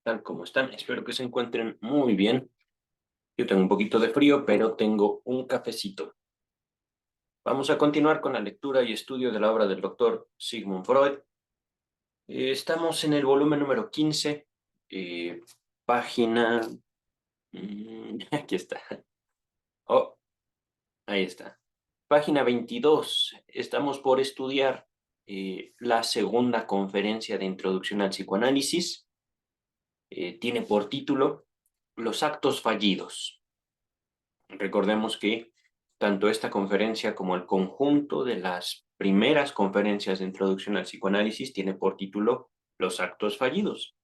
Tal como están. Espero que se encuentren muy bien. Yo tengo un poquito de frío, pero tengo un cafecito. Vamos a continuar con la lectura y estudio de la obra del doctor Sigmund Freud. Estamos en el volumen número 15, eh, página... aquí está. Oh, ahí está. Página 22. Estamos por estudiar la segunda conferencia de introducción al psicoanálisis. Tiene por título Los actos fallidos. Recordemos que tanto esta conferencia como el conjunto de las primeras conferencias de introducción al psicoanálisis tiene por título Los actos fallidos.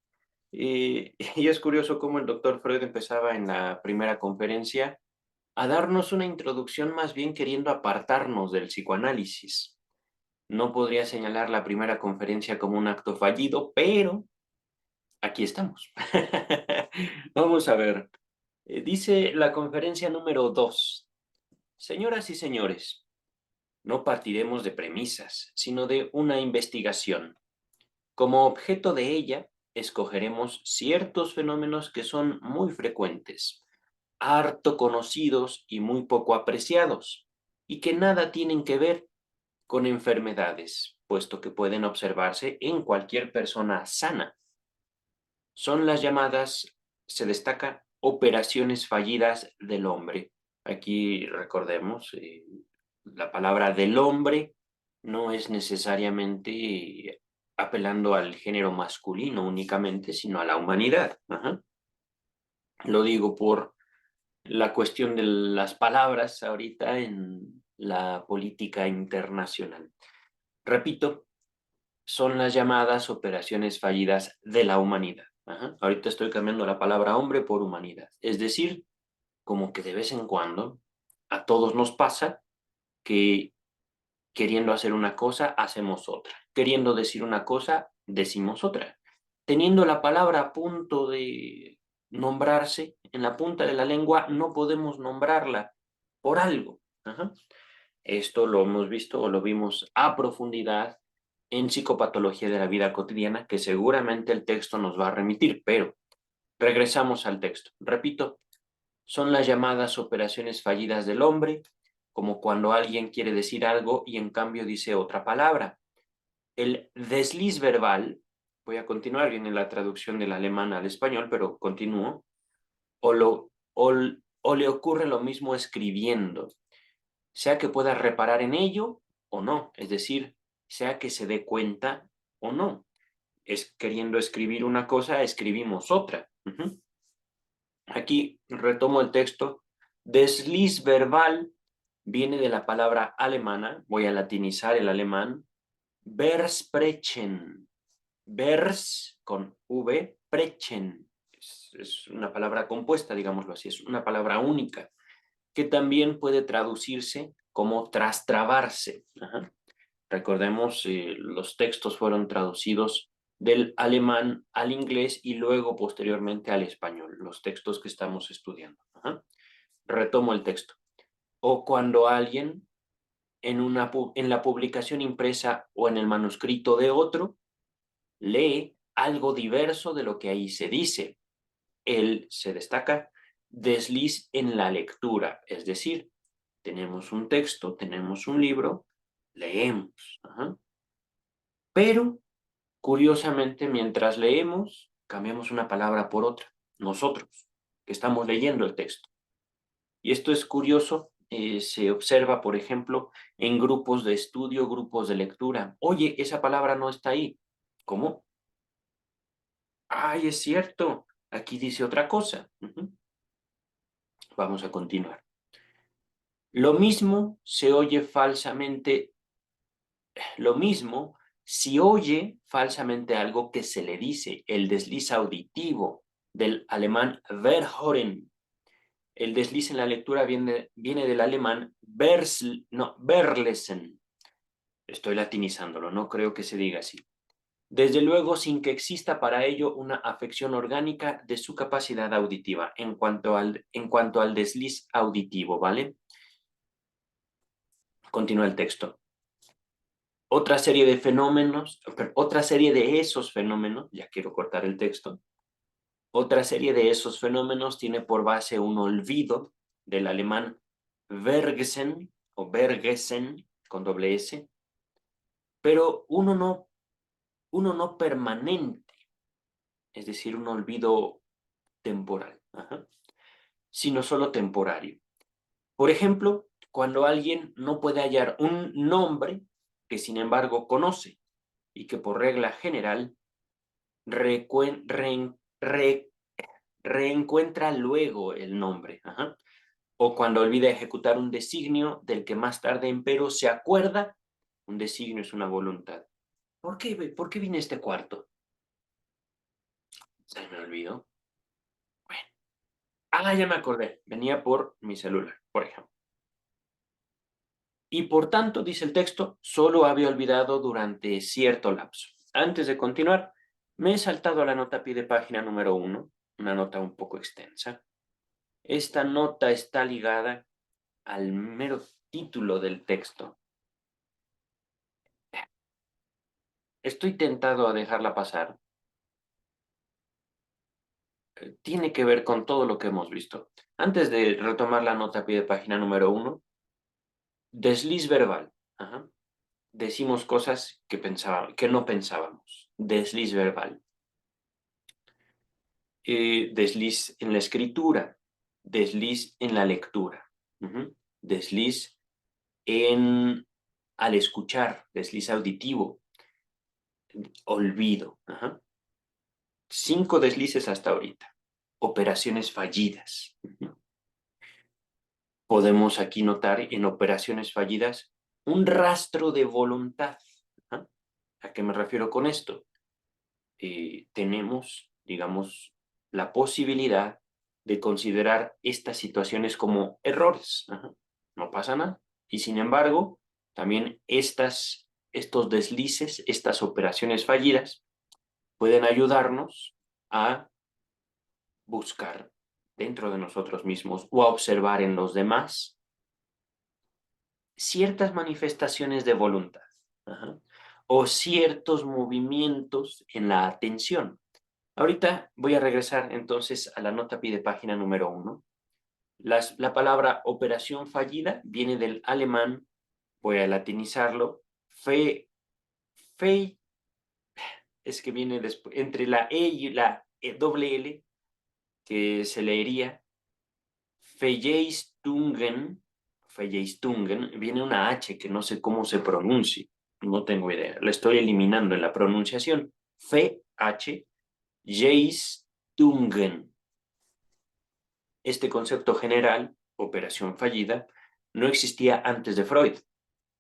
Y es curioso cómo el doctor Freud empezaba en la primera conferencia a darnos una introducción más bien queriendo apartarnos del psicoanálisis. No podría señalar la primera conferencia como un acto fallido, pero aquí estamos. Vamos a ver. Dice la conferencia número 2. Señoras y señores, no partiremos de premisas, sino de una investigación. Como objeto de ella, escogeremos ciertos fenómenos que son muy frecuentes, harto conocidos y muy poco apreciados, y que nada tienen que ver con enfermedades, puesto que pueden observarse en cualquier persona sana. Son las llamadas, se destaca, operaciones fallidas del hombre. Aquí recordemos, la palabra del hombre no es necesariamente apelando al género masculino únicamente, sino a la humanidad. Ajá. Lo digo por la cuestión de las palabras ahorita en la política internacional. Repito, son las llamadas operaciones fallidas de la humanidad. Ajá. Ahorita estoy cambiando la palabra hombre por humanidad. Es decir, como que de vez en cuando a todos nos pasa que queriendo hacer una cosa, hacemos otra. Queriendo decir una cosa, decimos otra. Teniendo la palabra a punto de nombrarse en la punta de la lengua, no podemos nombrarla por algo. Ajá. Esto lo hemos visto o lo vimos a profundidad en psicopatología de la vida cotidiana, que seguramente el texto nos va a remitir, pero regresamos al texto. Repito, son las llamadas operaciones fallidas del hombre, como cuando alguien quiere decir algo y en cambio dice otra palabra. El desliz verbal, voy a continuar bien en la traducción del alemán al español, pero continúo, o le ocurre lo mismo escribiendo, sea que pueda reparar en ello o no, es decir, sea que se dé cuenta o no. Es queriendo escribir una cosa, escribimos otra. Uh-huh. Aquí retomo el texto. Desliz verbal viene de la palabra alemana, voy a latinizar el alemán, versprechen. Vers con V, prechen. Es una palabra compuesta, digámoslo así, es una palabra única, que también puede traducirse como trastrabarse. Ajá. Recordemos, los textos fueron traducidos del alemán al inglés y luego posteriormente al español, los textos que estamos estudiando. Ajá. Retomo el texto. O cuando alguien en la publicación impresa o en el manuscrito de otro lee algo diverso de lo que ahí se dice. Él se destaca desliz en la lectura, es decir, tenemos un texto, tenemos un libro, leemos. Ajá. Pero, curiosamente, mientras leemos, cambiamos una palabra por otra, nosotros, que estamos leyendo el texto. Y esto es curioso, se observa, por ejemplo, en grupos de estudio, grupos de lectura. Oye, esa palabra no está ahí. ¿Cómo? Ay, es cierto, aquí dice otra cosa. Uh-huh. Vamos a continuar. Lo mismo se oye falsamente, lo mismo si oye falsamente algo que se le dice, el desliz auditivo del alemán verhören. El desliz en la lectura viene del alemán verlesen. Estoy latinizándolo, no creo que se diga así. Desde luego, sin que exista para ello una afección orgánica de su capacidad auditiva en cuanto al desliz auditivo, ¿vale? Continúa el texto. Otra serie de fenómenos, otra serie de esos fenómenos, ya quiero cortar el texto, Otra serie de esos fenómenos tiene por base un olvido del alemán Vergessen o Vergessen con doble S, pero uno no permanente, es decir, un olvido temporal, sino solo temporario. Por ejemplo, cuando alguien no puede hallar un nombre que sin embargo conoce y que por regla general reencuentra luego el nombre. O cuando olvida ejecutar un designio del que más tarde empero se acuerda, un designio es una voluntad. ¿Por qué vine a este cuarto? Se me olvidó. Bueno. Ya me acordé. Venía por mi celular, por ejemplo. Y por tanto, dice el texto, solo había olvidado durante cierto lapso. Antes de continuar, me he saltado a la nota a pie de página número 1, una nota un poco extensa. Esta nota está ligada al mero título del texto. Estoy tentado a dejarla pasar. Tiene que ver con todo lo que hemos visto. Antes de retomar la nota a pie de página número 1, desliz verbal. Decimos cosas que no pensábamos. Desliz verbal. Desliz en la escritura. Desliz en la lectura. Desliz al escuchar. Desliz auditivo. Olvido. 5 deslices hasta ahorita. Operaciones fallidas. Podemos aquí notar en operaciones fallidas un rastro de voluntad. ¿A qué me refiero con esto? Tenemos, digamos, la posibilidad de considerar estas situaciones como errores. No pasa nada. Y sin embargo, también estos deslices, estas operaciones fallidas, pueden ayudarnos a buscar dentro de nosotros mismos o a observar en los demás ciertas manifestaciones de voluntad o ciertos movimientos en la atención. Ahorita voy a regresar entonces a la nota a pie de página número 1. La palabra operación fallida viene del alemán, voy a latinizarlo, fe, es que viene después, entre la E y la doble L, que se leería Vergeistungen, viene una H que no sé cómo se pronuncia, no tengo idea, la estoy eliminando en la pronunciación. Vergeistungen. Este concepto general, operación fallida, no existía antes de Freud,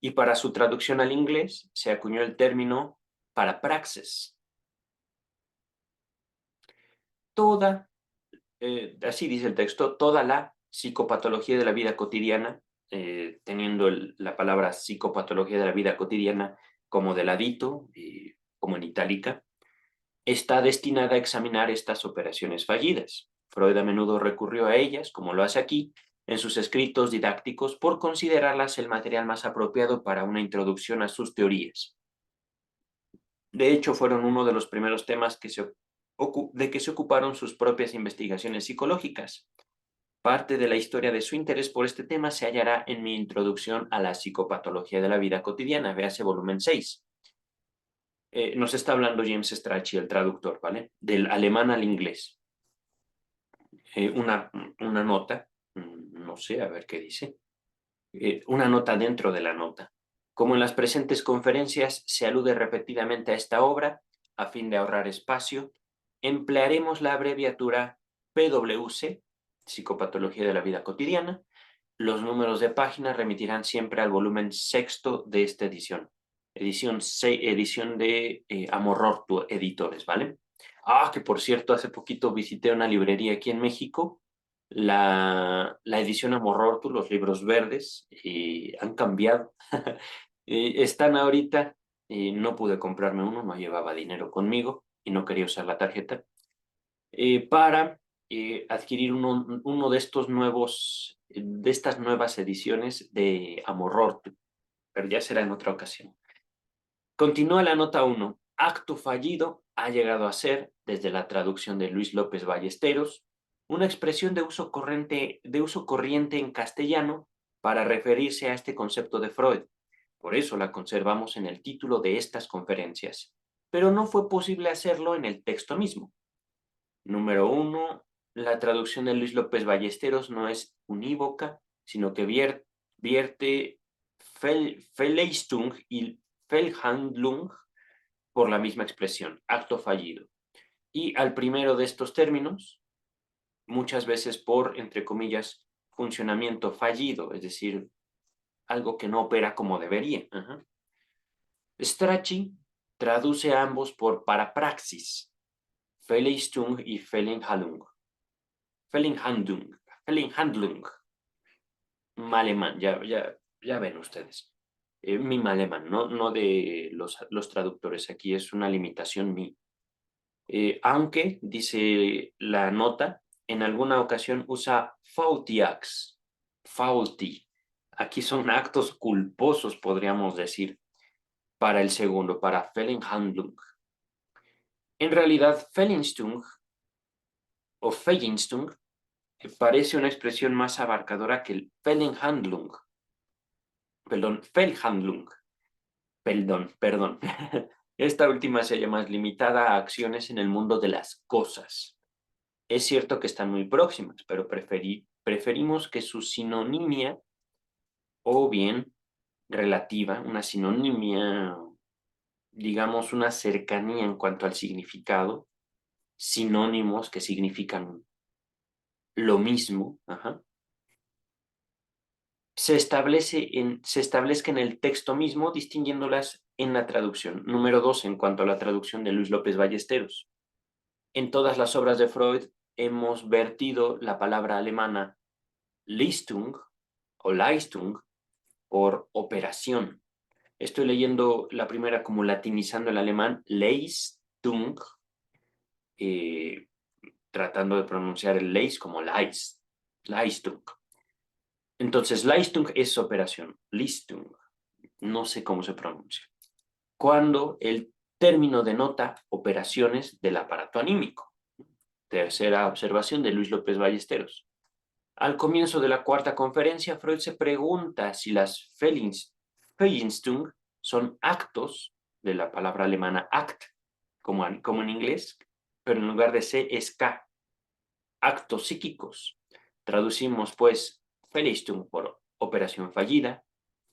y para su traducción al inglés se acuñó el término parapraxis. Así dice el texto, toda la psicopatología de la vida cotidiana, teniendo la palabra psicopatología de la vida cotidiana como de ladito, como en itálica, está destinada a examinar estas operaciones fallidas. Freud a menudo recurrió a ellas, como lo hace aquí, en sus escritos didácticos por considerarlas el material más apropiado para una introducción a sus teorías. De hecho, fueron uno de los primeros temas de que se ocuparon sus propias investigaciones psicológicas. Parte de la historia de su interés por este tema se hallará en mi introducción a la psicopatología de la vida cotidiana, véase volumen 6. Nos está hablando James Strachey, el traductor, ¿vale? Del alemán al inglés. Una nota, no sé, a ver qué dice. Una nota dentro de la nota. Como en las presentes conferencias se alude repetidamente a esta obra, a fin de ahorrar espacio, emplearemos la abreviatura PWC, Psicopatología de la Vida Cotidiana. Los números de página remitirán siempre al volumen 6 de esta edición. Edición de Amorortu Editores, ¿vale? Que por cierto, hace poquito visité una librería aquí en México, la edición Amorortu, los libros verdes, han cambiado. Están ahorita, no pude comprarme uno, no llevaba dinero conmigo y no quería usar la tarjeta, para adquirir uno de estos de estas nuevas ediciones de Amorortu, pero ya será en otra ocasión. Continúa la nota 1. Acto fallido ha llegado a ser, desde la traducción de Luis López Ballesteros, una expresión de uso corriente en castellano para referirse a este concepto de Freud. Por eso la conservamos en el título de estas conferencias. Pero no fue posible hacerlo en el texto mismo. Número 1. La traducción de Luis López Ballesteros no es unívoca, sino que vierte Verleistung y Fehlhandlung por la misma expresión, acto fallido. Y al primero de estos términos, muchas veces por, entre comillas, funcionamiento fallido, es decir, algo que no opera como debería. Strachey traduce a ambos por parapraxis, Verleistung y Fehlhandlung. Fehlhandlung. Alemán, ya ven ustedes. Mi alemán, no de los traductores, aquí es una limitación mía. Aunque, dice la nota, en alguna ocasión usa faulty. Aquí son actos culposos, podríamos decir, para el segundo, para Fehlhandlung. En realidad, Fehlenstung parece una expresión más abarcadora que el Fehlhandlung. Perdón. Esta última se halla más limitada a acciones en el mundo de las cosas. Es cierto que están muy próximas, pero preferimos que su sinonimia, o bien relativa, una sinonimia, digamos, una cercanía en cuanto al significado, sinónimos que significan lo mismo, se establezca en el texto mismo, distinguiéndolas en la traducción. Número 2, en cuanto a la traducción de Luis López Ballesteros. En todas las obras de Freud hemos vertido la palabra alemana Leistung o Leistung por operación. Estoy leyendo la primera como latinizando el alemán, Leistung, tratando de pronunciar el Leis como Leistung. Entonces, Leistung es operación, Leistung, no sé cómo se pronuncia. Cuando el término denota operaciones del aparato anímico. Tercera observación de Luis López Ballesteros. Al comienzo de la cuarta conferencia, Freud se pregunta si las Verleistung son actos, de la palabra alemana Akt, como en inglés, pero en lugar de C es K, actos psíquicos. Traducimos pues Verleistung por operación fallida,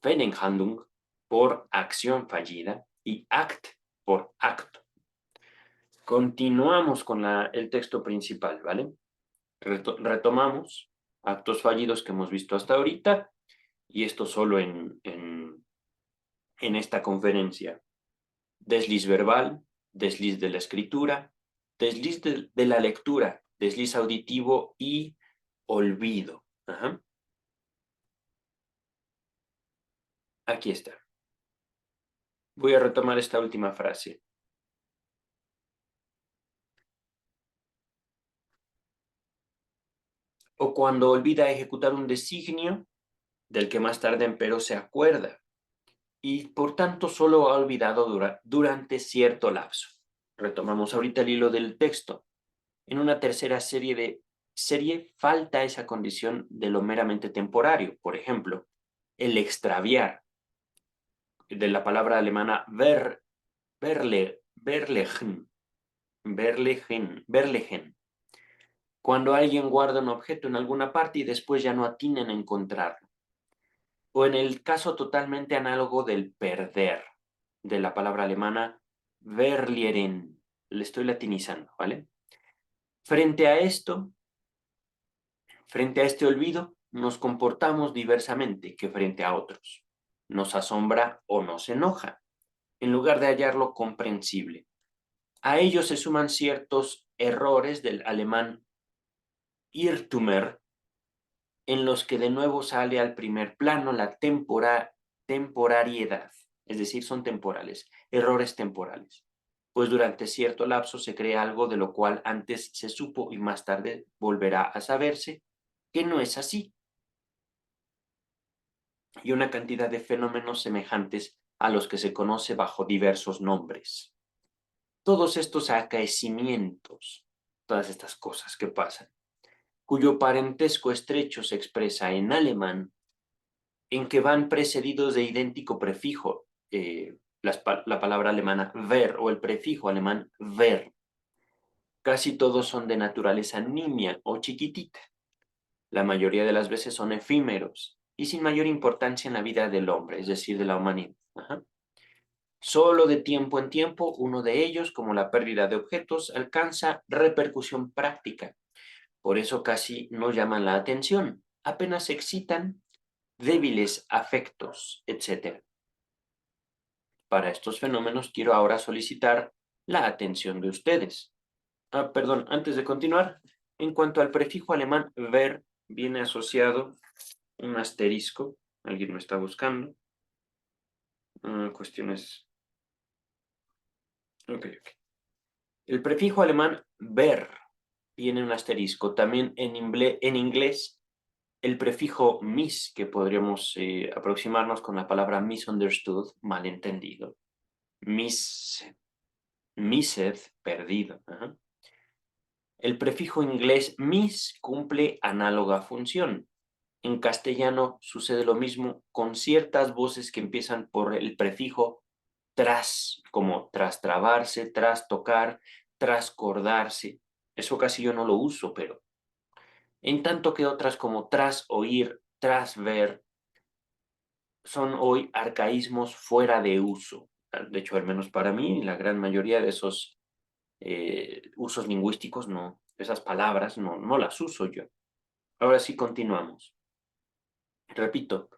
Fehlhandlung por acción fallida y Akt por acto. Continuamos con el texto principal, ¿vale? Retomamos actos fallidos que hemos visto hasta ahorita, y esto solo en esta conferencia. Desliz verbal, desliz de la escritura, desliz de la lectura, desliz auditivo y olvido. Aquí está. Voy a retomar esta última frase. O cuando olvida ejecutar un designio del que más tarde empero se acuerda, y por tanto solo ha olvidado durante cierto lapso. Retomamos ahorita el hilo del texto. En una tercera serie falta esa condición de lo meramente temporario. Por ejemplo, el extraviar, de la palabra alemana verlegen. Cuando alguien guarda un objeto en alguna parte y después ya no atina en encontrarlo. O en el caso totalmente análogo del perder, de la palabra alemana verlieren. Le estoy latinizando, ¿vale? Frente a este olvido, nos comportamos diversamente que frente a otros. Nos asombra o nos enoja, en lugar de hallarlo comprensible. A ello se suman ciertos errores del alemán Irrtümer, en los que de nuevo sale al primer plano la temporariedad, es decir, son temporales, errores temporales. Pues durante cierto lapso se crea algo de lo cual antes se supo y más tarde volverá a saberse que no es así. Y una cantidad de fenómenos semejantes a los que se conoce bajo diversos nombres. todos estos acaecimientos, todas estas cosas que pasan, cuyo parentesco estrecho se expresa en alemán, en que van precedidos de idéntico prefijo, la palabra alemana ver o el prefijo alemán ver. Casi todos son de naturaleza nimia o chiquitita. La mayoría de las veces son efímeros y sin mayor importancia en la vida del hombre, es decir, de la humanidad. Ajá. Solo de tiempo en tiempo, uno de ellos, como la pérdida de objetos, alcanza repercusión práctica. Por eso casi no llaman la atención, apenas excitan débiles afectos, etc. Para estos fenómenos quiero ahora solicitar la atención de ustedes. Perdón, antes de continuar, en cuanto al prefijo alemán ver, viene asociado un asterisco. Alguien me está buscando. Cuestiones. Ok, ok. El prefijo alemán ver tiene un asterisco. También en inglés, el prefijo mis, que podríamos aproximarnos con la palabra misunderstood, malentendido. Missed, perdido. Ajá. El prefijo inglés mis cumple análoga función. En castellano sucede lo mismo con ciertas voces que empiezan por el prefijo tras, como tras trabarse, tras tocar, tras cordarse. Eso casi yo no lo uso, pero en tanto que otras como tras oír, tras ver, son hoy arcaísmos fuera de uso. De hecho, al menos para mí, la gran mayoría de esos usos lingüísticos, no, esas palabras no las uso yo. Ahora sí continuamos. Repito,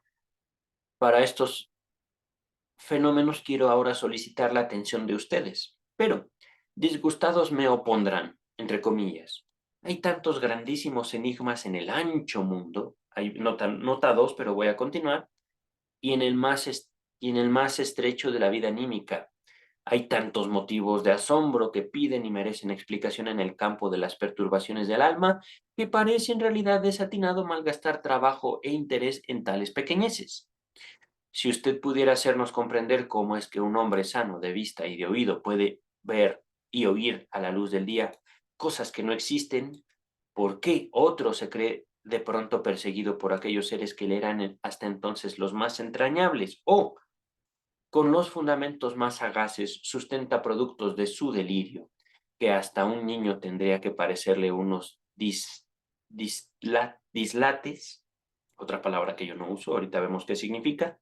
para estos fenómenos quiero ahora solicitar la atención de ustedes, pero disgustados me opondrán, entre comillas. Hay tantos grandísimos enigmas en el ancho mundo, hay nota dos, pero voy a continuar, y y en el más estrecho de la vida anímica. Hay tantos motivos de asombro que piden y merecen explicación en el campo de las perturbaciones del alma, que parece en realidad desatinado malgastar trabajo e interés en tales pequeñeces. Si usted pudiera hacernos comprender cómo es que un hombre sano de vista y de oído puede ver y oír a la luz del día cosas que no existen, ¿por qué otro se cree de pronto perseguido por aquellos seres que le eran hasta entonces los más entrañables? O, con los fundamentos más sagaces, sustenta productos de su delirio, que hasta un niño tendría que parecerle unos dislates, otra palabra que yo no uso, ahorita vemos qué significa,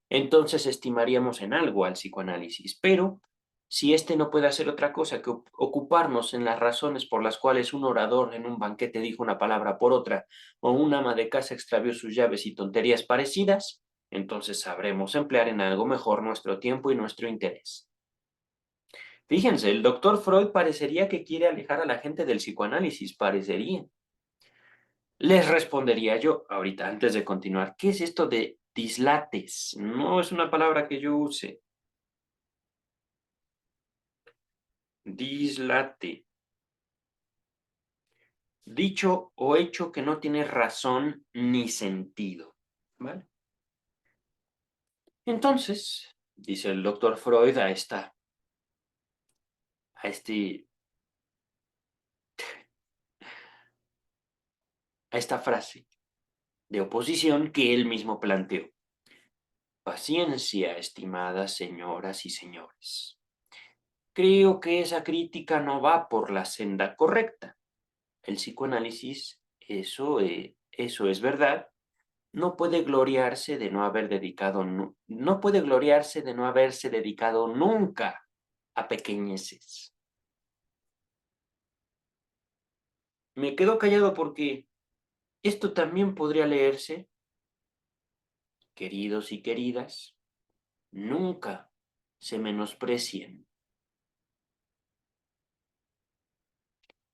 entonces estimaríamos en algo al psicoanálisis. Pero si éste no puede hacer otra cosa que ocuparnos en las razones por las cuales un orador en un banquete dijo una palabra por otra, o un ama de casa extravió sus llaves y tonterías parecidas, entonces sabremos emplear en algo mejor nuestro tiempo y nuestro interés. Fíjense, el doctor Freud parecería que quiere alejar a la gente del psicoanálisis, parecería. Les respondería yo ahorita, antes de continuar, ¿qué es esto de dislates? No es una palabra que yo use. Dislate. Dicho o hecho que no tiene razón ni sentido. ¿Vale? Entonces, dice el doctor Freud a este, a esta frase de oposición que él mismo planteó. Paciencia, estimadas señoras y señores. Creo que esa crítica no va por la senda correcta. El psicoanálisis, eso es verdad, no puede gloriarse de no haber dedicado, no puede gloriarse de no haberse dedicado nunca a pequeñeces. Me quedo callado porque esto también podría leerse, queridos y queridas, nunca se menosprecien.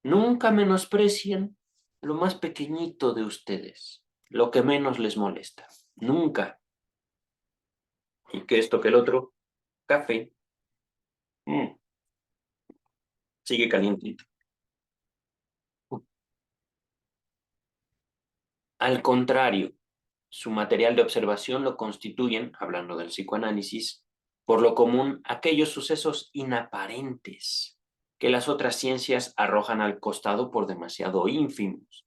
Nunca menosprecien lo más pequeñito de ustedes, lo que menos les molesta. Nunca. Y que esto que el otro, café, sigue calientito. Al contrario, su material de observación lo constituyen, hablando del psicoanálisis, por lo común aquellos sucesos inaparentes, que las otras ciencias arrojan al costado por demasiado ínfimos.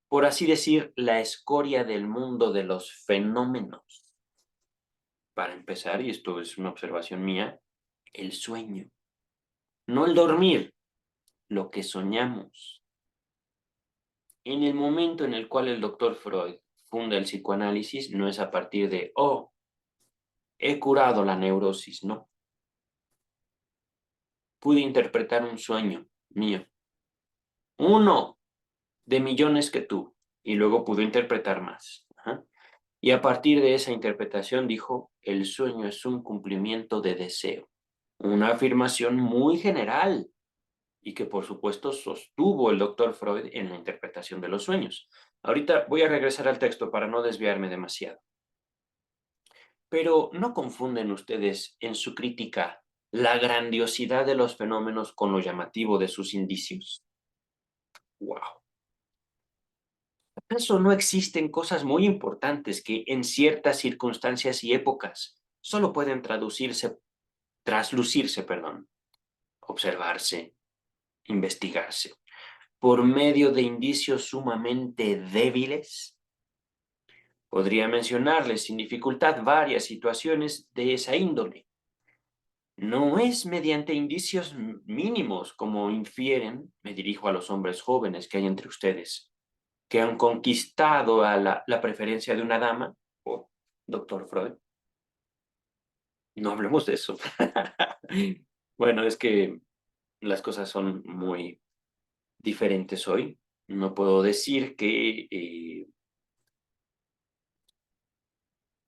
Por así decir, la escoria del mundo de los fenómenos. Para empezar, y esto es una observación mía, el sueño. No el dormir, lo que soñamos. En el momento en el cual el doctor Freud funda el psicoanálisis, no es a partir de, oh, he curado la neurosis, no. Pude interpretar un sueño mío. Uno de millones que tuve. Y luego pudo interpretar más. Ajá. Y a partir de esa interpretación dijo, el sueño es un cumplimiento de deseo. Una afirmación muy general y que por supuesto sostuvo el doctor Freud en la interpretación de los sueños. Ahorita voy a regresar al texto para no desviarme demasiado. Pero ¿no confunden ustedes en su crítica la grandiosidad de los fenómenos con lo llamativo de sus indicios? ¡Wow! ¿Acaso no existen cosas muy importantes que en ciertas circunstancias y épocas solo pueden traslucirse, observarse, investigarse, por medio de indicios sumamente débiles? Podría mencionarles sin dificultad varias situaciones de esa índole. No es mediante indicios mínimos, como infieren, me dirijo a los hombres jóvenes que hay entre ustedes, que han conquistado a la preferencia de una dama, o doctor Freud. No hablemos de eso. Bueno, es que las cosas son muy diferentes hoy. No puedo decir que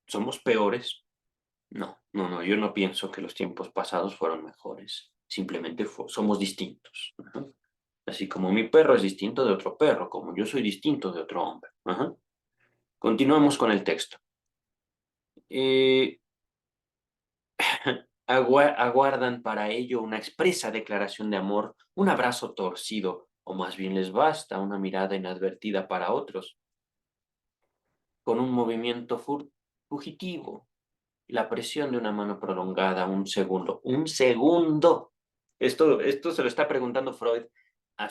somos peores. No, no, no, yo no pienso que los tiempos pasados fueron mejores. Simplemente somos distintos. Ajá. Así como mi perro es distinto de otro perro, como yo soy distinto de otro hombre. Ajá. Continuamos con el texto. Eh, aguardan para ello una expresa declaración de amor, un abrazo torcido, o más bien les basta una mirada inadvertida para otros, con un movimiento fugitivo, la presión de una mano prolongada, un segundo, un segundo. Esto se lo está preguntando Freud a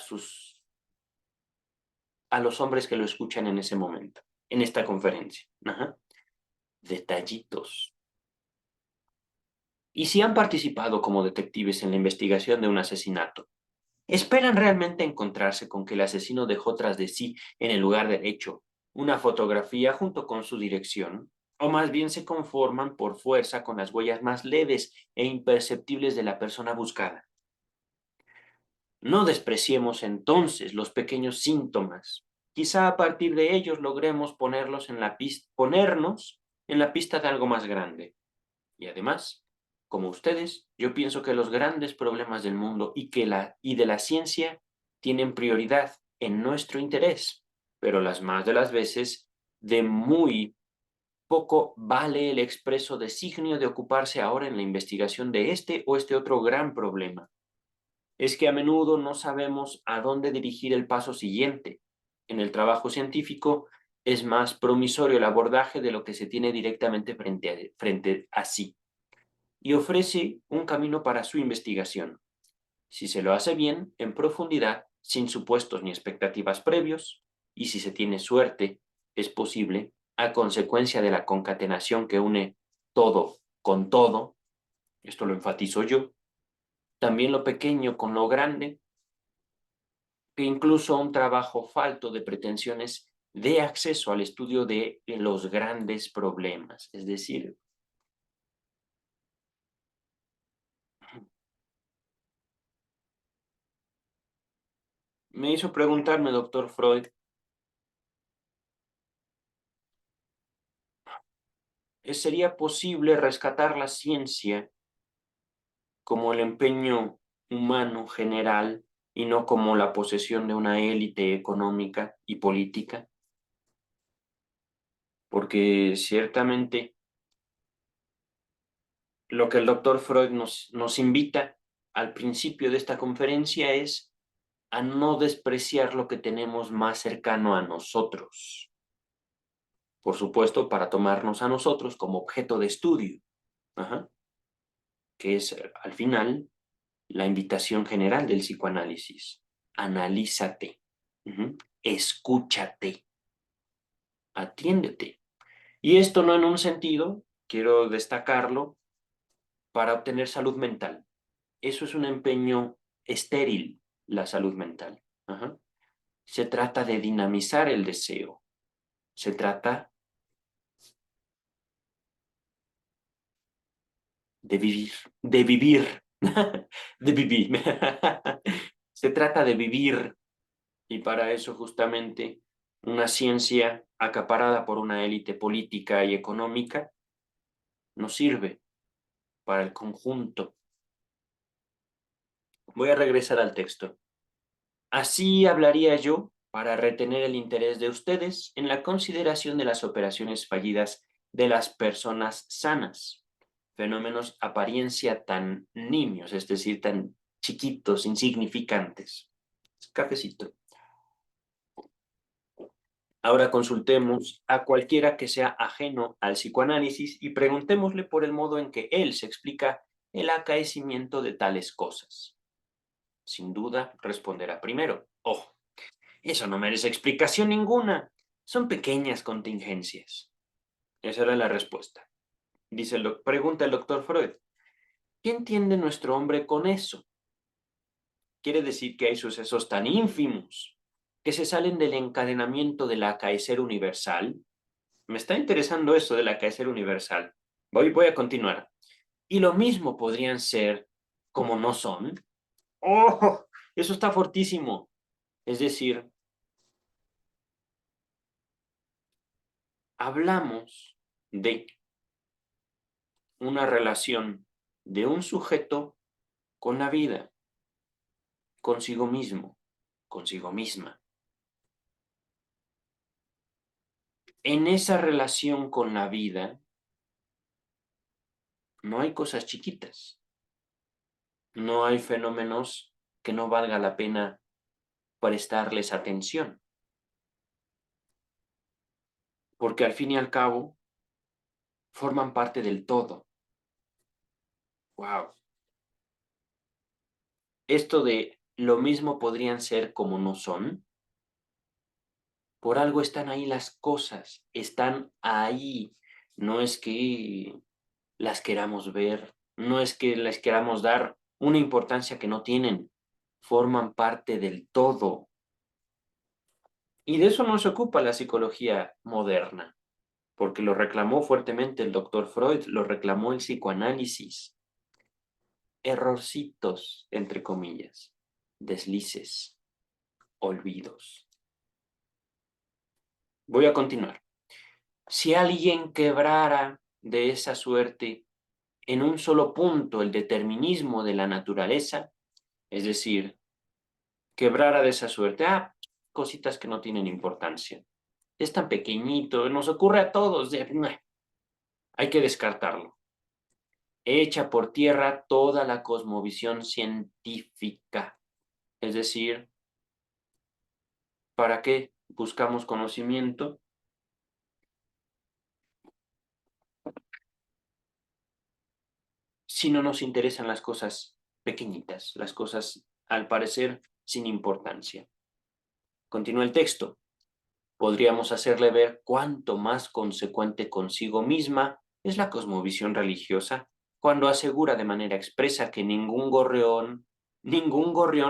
a los hombres que lo escuchan en ese momento, en esta conferencia. Ajá. Detallitos. Y si han participado como detectives en la investigación de un asesinato, ¿esperan realmente encontrarse con que el asesino dejó tras de sí, en el lugar del hecho, una fotografía junto con su dirección? ¿O más bien se conforman por fuerza con las huellas más leves e imperceptibles de la persona buscada? No despreciemos entonces los pequeños síntomas. Quizá a partir de ellos logremos ponernos en la pista de algo más grande. Y además, como ustedes, yo pienso que los grandes problemas del mundo y de la ciencia tienen prioridad en nuestro interés, pero las más de las veces de muy poco vale el expreso designio de ocuparse ahora en la investigación de este o este otro gran problema. Es que a menudo no sabemos a dónde dirigir el paso siguiente. En el trabajo científico es más promisorio el abordaje de lo que se tiene directamente frente a sí y ofrece un camino para su investigación. Si se lo hace bien, en profundidad, sin supuestos ni expectativas previos, y si se tiene suerte, es posible, a consecuencia de la concatenación que une todo con todo, esto lo enfatizo yo, también lo pequeño con lo grande, que incluso un trabajo falto de pretensiones dé acceso al estudio de los grandes problemas, es decir, me hizo preguntarme, doctor Freud, ¿sería posible rescatar la ciencia como el empeño humano general y no como la posesión de una élite económica y política? Porque ciertamente lo que el doctor Freud nos invita al principio de esta conferencia es a no despreciar lo que tenemos más cercano a nosotros. Por supuesto, para tomarnos a nosotros como objeto de estudio. Ajá. Que es, al final, la invitación general del psicoanálisis. Analízate, escúchate, atiéndete. Y esto no en un sentido, quiero destacarlo, para obtener salud mental. Eso es un empeño estéril, la salud mental. Ajá. Se trata de dinamizar el deseo. Se trata de vivir, de vivir, de vivir. Se trata de vivir y para eso justamente una ciencia acaparada por una élite política y económica no sirve para el conjunto. Voy a regresar al texto. Así hablaría yo para retener el interés de ustedes en la consideración de las operaciones fallidas de las personas sanas, fenómenos apariencia tan nimios, es decir, tan chiquitos, insignificantes. Cafecito. Ahora consultemos a cualquiera que sea ajeno al psicoanálisis y preguntémosle por el modo en que él se explica el acaecimiento de tales cosas. Sin duda responderá primero, oh, eso no merece explicación ninguna, son pequeñas contingencias. Esa era la respuesta. Pregunta el doctor Freud, ¿qué entiende nuestro hombre con eso? Quiere decir que hay sucesos tan ínfimos que se salen del encadenamiento del acaecer universal. Me está interesando eso del acaecer universal. Voy a continuar. Y lo mismo podrían ser como no son. ¡Oh! Eso está fortísimo. Es decir, hablamos de una relación de un sujeto con la vida, consigo mismo, consigo misma. En esa relación con la vida no hay cosas chiquitas, no hay fenómenos que no valga la pena prestarles atención, porque al fin y al cabo forman parte del todo. ¡Wow! Esto de lo mismo podrían ser como no son, por algo están ahí las cosas, están ahí. No es que las queramos ver, no es que les queramos dar una importancia que no tienen, forman parte del todo. Y de eso no se ocupa la psicología moderna, porque lo reclamó fuertemente el doctor Freud, lo reclamó el psicoanálisis. Errorcitos, entre comillas, deslices, olvidos. Voy a continuar. Si alguien quebrara de esa suerte en un solo punto el determinismo de la naturaleza, es decir, quebrara de esa suerte, cositas que no tienen importancia. Es tan pequeñito, nos ocurre a todos, hay que descartarlo. Echa por tierra toda la cosmovisión científica, es decir, ¿para qué buscamos conocimiento? Si no nos interesan las cosas pequeñitas, las cosas, al parecer, sin importancia. Continúa el texto. Podríamos hacerle ver cuánto más consecuente consigo misma es la cosmovisión religiosa cuando asegura de manera expresa que ningún gorrión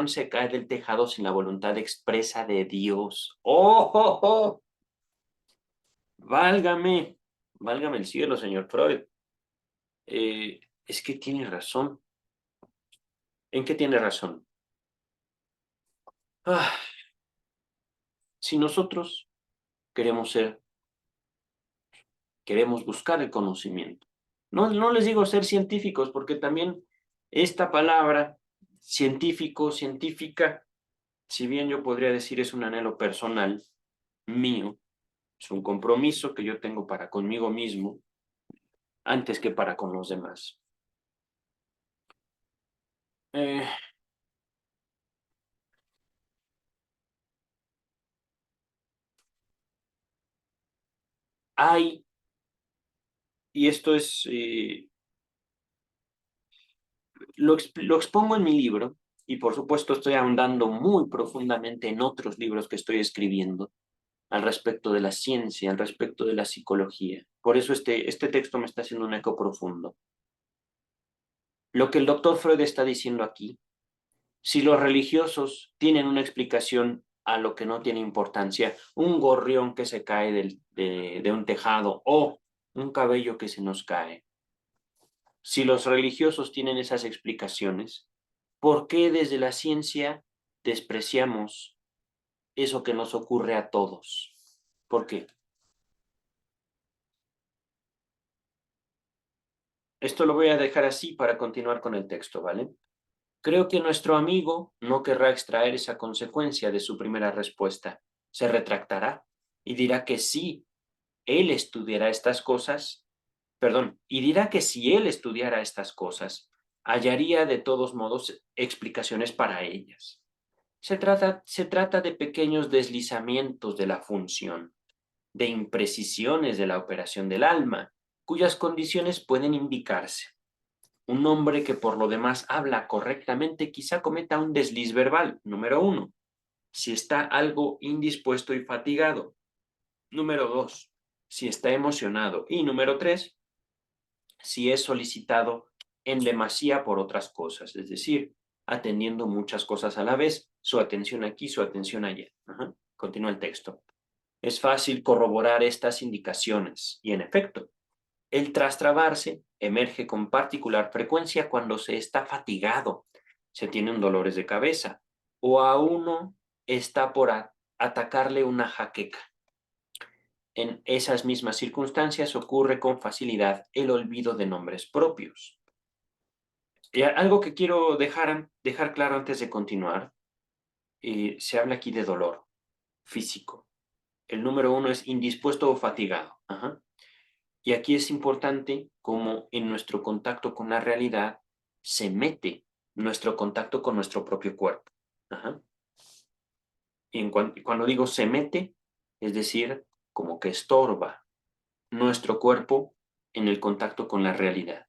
se cae del tejado sin la voluntad expresa de Dios. ¡Oh, oh, oh! Válgame, válgame el cielo, señor Freud. Es que tiene razón. ¿En qué tiene razón? Ah, si nosotros queremos queremos buscar el conocimiento. No les digo ser científicos, porque también esta palabra, científico, científica, si bien yo podría decir es un anhelo personal mío, es un compromiso que yo tengo para conmigo mismo, antes que para con los demás. Eh, hay, y esto es lo expongo en mi libro y por supuesto estoy ahondando muy profundamente en otros libros que estoy escribiendo al respecto de la ciencia, al respecto de la psicología. Por eso este texto me está haciendo un eco profundo. Lo que el doctor Freud está diciendo aquí, si los religiosos tienen una explicación a lo que no tiene importancia, un gorrión que se cae de un tejado o un cabello que se nos cae, si los religiosos tienen esas explicaciones, ¿por qué desde la ciencia despreciamos eso que nos ocurre a todos? ¿Por qué? Esto lo voy a dejar así para continuar con el texto, ¿vale? Creo que nuestro amigo no querrá extraer esa consecuencia de su primera respuesta. Se retractará y dirá que sí, él estudiará estas cosas, perdón, y dirá que si él estudiara estas cosas, hallaría de todos modos explicaciones para ellas. Se trata de pequeños deslizamientos de la función, de imprecisiones de la operación del alma, cuyas condiciones pueden indicarse. Un hombre que por lo demás habla correctamente quizá cometa un desliz verbal, número 1, si está algo indispuesto y fatigado. Número 2, si está emocionado. Y número 3, si es solicitado en demasía por otras cosas, es decir, atendiendo muchas cosas a la vez, su atención aquí, su atención allá. Continúa el texto. Es fácil corroborar estas indicaciones y, en efecto, el trastrabarse emerge con particular frecuencia cuando se está fatigado, se tienen dolores de cabeza o a uno está por atacarle una jaqueca. En esas mismas circunstancias ocurre con facilidad el olvido de nombres propios. Y algo que quiero dejar claro antes de continuar, se habla aquí de dolor físico. El número 1 es indispuesto o fatigado. Y aquí es importante cómo en nuestro contacto con la realidad se mete nuestro contacto con nuestro propio cuerpo. Y cuando digo se mete, es decir, como que estorba nuestro cuerpo en el contacto con la realidad.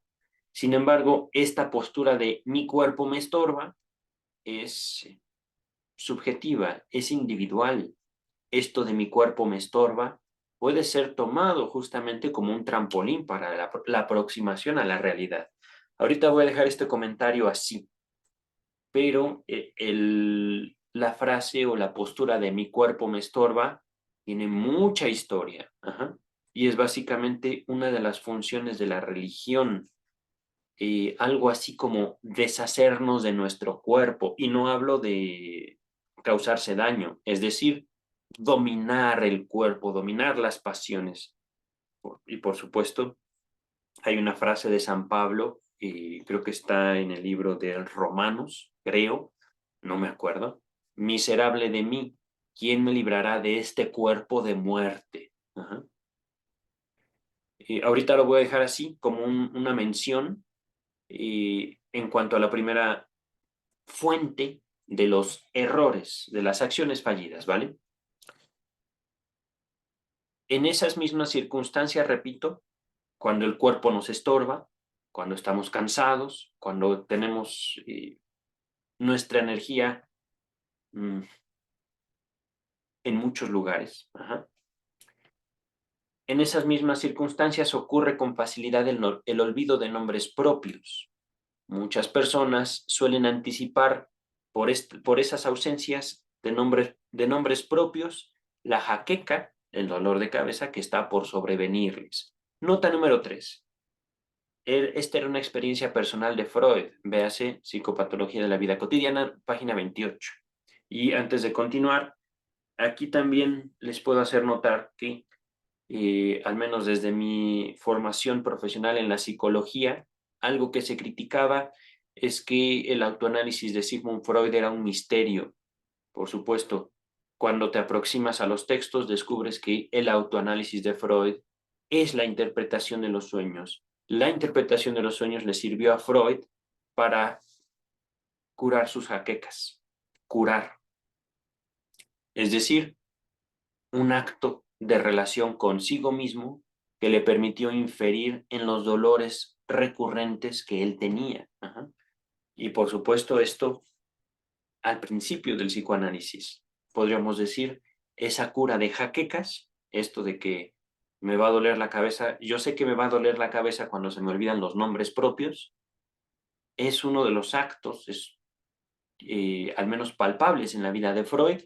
Sin embargo, esta postura de mi cuerpo me estorba es subjetiva, es individual. Esto de mi cuerpo me estorba puede ser tomado justamente como un trampolín para la aproximación a la realidad. Ahorita voy a dejar este comentario así, pero la frase o la postura de mi cuerpo me estorba tiene mucha historia. Y es básicamente una de las funciones de la religión, algo así como deshacernos de nuestro cuerpo. Y no hablo de causarse daño, es decir, dominar el cuerpo, dominar las pasiones. Y por supuesto, hay una frase de San Pablo, y creo que está en el libro de Romanos, creo, no me acuerdo. Miserable de mí, ¿quién me librará de este cuerpo de muerte? Ahorita lo voy a dejar así, como una mención, en cuanto a la primera fuente de los errores, de las acciones fallidas, ¿vale? En esas mismas circunstancias, repito, cuando el cuerpo nos estorba, cuando estamos cansados, cuando tenemos nuestra energía en muchos lugares. En esas mismas circunstancias ocurre con facilidad el olvido de nombres propios. Muchas personas suelen anticipar por esas ausencias de nombres propios la jaqueca, el dolor de cabeza que está por sobrevenirles. Nota número 3. Esta era una experiencia personal de Freud, véase Psicopatología de la Vida Cotidiana, página 28. Y antes de continuar, aquí también les puedo hacer notar que, al menos desde mi formación profesional en la psicología, algo que se criticaba es que el autoanálisis de Sigmund Freud era un misterio. Por supuesto, cuando te aproximas a los textos, descubres que el autoanálisis de Freud es la interpretación de los sueños. La interpretación de los sueños le sirvió a Freud para curar sus jaquecas, curar. Es decir, un acto de relación consigo mismo que le permitió inferir en los dolores recurrentes que él tenía. Y por supuesto esto al principio del psicoanálisis. Podríamos decir, esa cura de jaquecas, esto de que me va a doler la cabeza, yo sé que me va a doler la cabeza cuando se me olvidan los nombres propios, es uno de los actos, al menos palpables en la vida de Freud,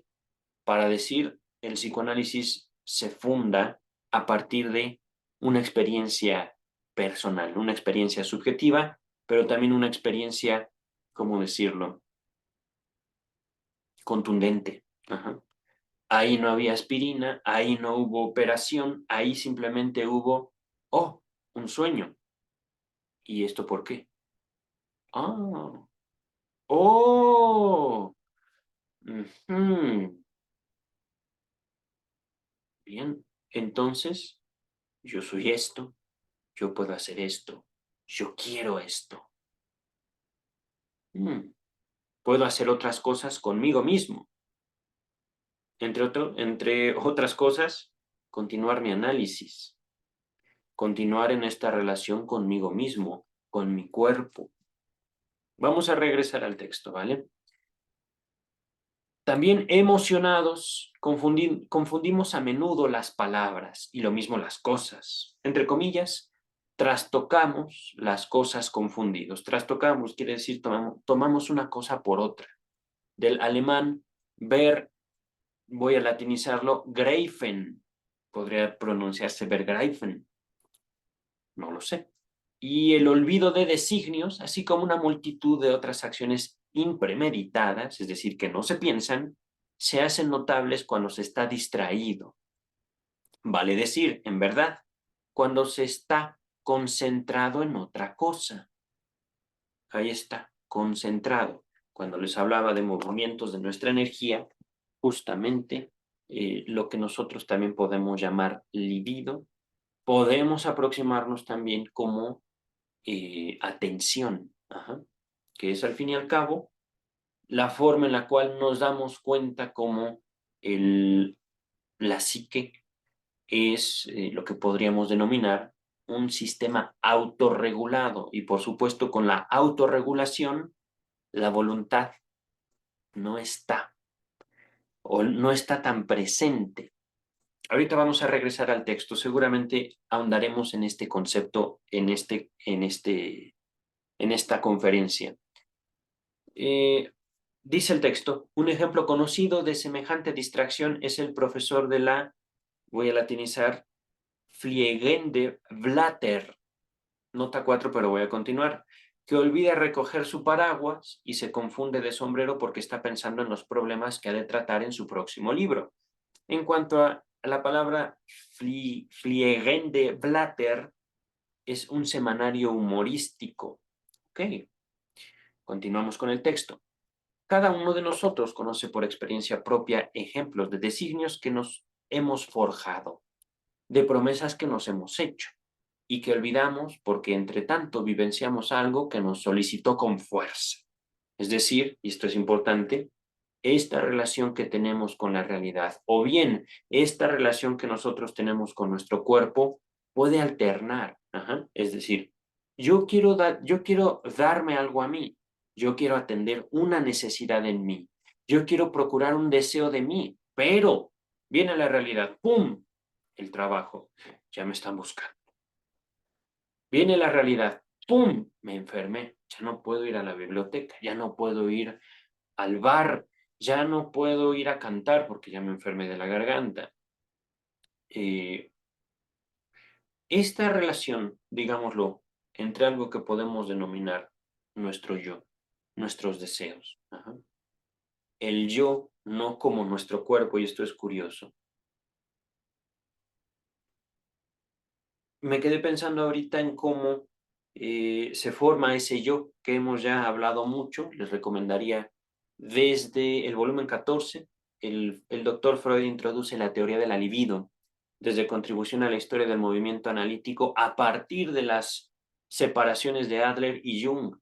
para decir el psicoanálisis se funda a partir de una experiencia personal, una experiencia subjetiva, pero también una experiencia, ¿cómo decirlo?, contundente. Ajá. Ahí no había aspirina, ahí no hubo operación, ahí simplemente hubo, oh, un sueño. ¿Y esto por qué? Ah, oh, ujú. Bien, entonces yo soy esto, yo puedo hacer esto, yo quiero esto. Mm, Puedo hacer otras cosas conmigo mismo. Entre otras cosas, continuar mi análisis, continuar en esta relación conmigo mismo, con mi cuerpo. Vamos a regresar al texto, ¿vale? También emocionados, confundimos a menudo las palabras y lo mismo las cosas. Entre comillas, trastocamos las cosas confundidos. Trastocamos quiere decir tomamos una cosa por otra. Del alemán, ver, voy a latinizarlo, greifen. Podría pronunciarse vergreifen, no lo sé. Y el olvido de designios, así como una multitud de otras acciones impremeditadas, es decir, que no se piensan, se hacen notables cuando se está distraído. Vale decir, en verdad, cuando se está concentrado en otra cosa. Ahí está, concentrado. Cuando les hablaba de movimientos de nuestra energía, justamente lo que nosotros también podemos llamar libido, podemos aproximarnos también como atención, ajá, que es al fin y al cabo la forma en la cual nos damos cuenta cómo la psique es lo que podríamos denominar un sistema autorregulado y por supuesto con la autorregulación la voluntad no está o no está tan presente. Ahorita vamos a regresar al texto, seguramente ahondaremos en este concepto en esta conferencia. Dice el texto, un ejemplo conocido de semejante distracción es el profesor de la, voy a latinizar, Fliegende Blatter, nota 4, pero voy a continuar, que olvida recoger su paraguas y se confunde de sombrero porque está pensando en los problemas que ha de tratar en su próximo libro. En cuanto a la palabra Fliegende Blatter, es un semanario humorístico. Ok, continuamos con el texto. Cada uno de nosotros conoce por experiencia propia ejemplos de designios que nos hemos forjado, de promesas que nos hemos hecho y que olvidamos porque entre tanto vivenciamos algo que nos solicitó con fuerza. Es decir, y esto es importante, esta relación que tenemos con la realidad o bien esta relación que nosotros tenemos con nuestro cuerpo puede alternar. Ajá. Es decir, yo quiero darme algo a mí, yo quiero atender una necesidad en mí, yo quiero procurar un deseo de mí, pero viene la realidad, ¡pum! El trabajo, ya me están buscando. Viene la realidad, ¡pum! Me enfermé, ya no puedo ir a la biblioteca, ya no puedo ir al bar, ya no puedo ir a cantar porque ya me enfermé de la garganta. Esta relación, digámoslo, entre algo que podemos denominar nuestro yo, nuestros deseos. Ajá. El yo no como nuestro cuerpo, y esto es curioso. Me quedé pensando ahorita en cómo se forma ese yo que hemos ya hablado mucho. Les recomendaría desde el volumen 14, el doctor Freud introduce la teoría de la libido, desde contribución a la historia del movimiento analítico a partir de las separaciones de Adler y Jung.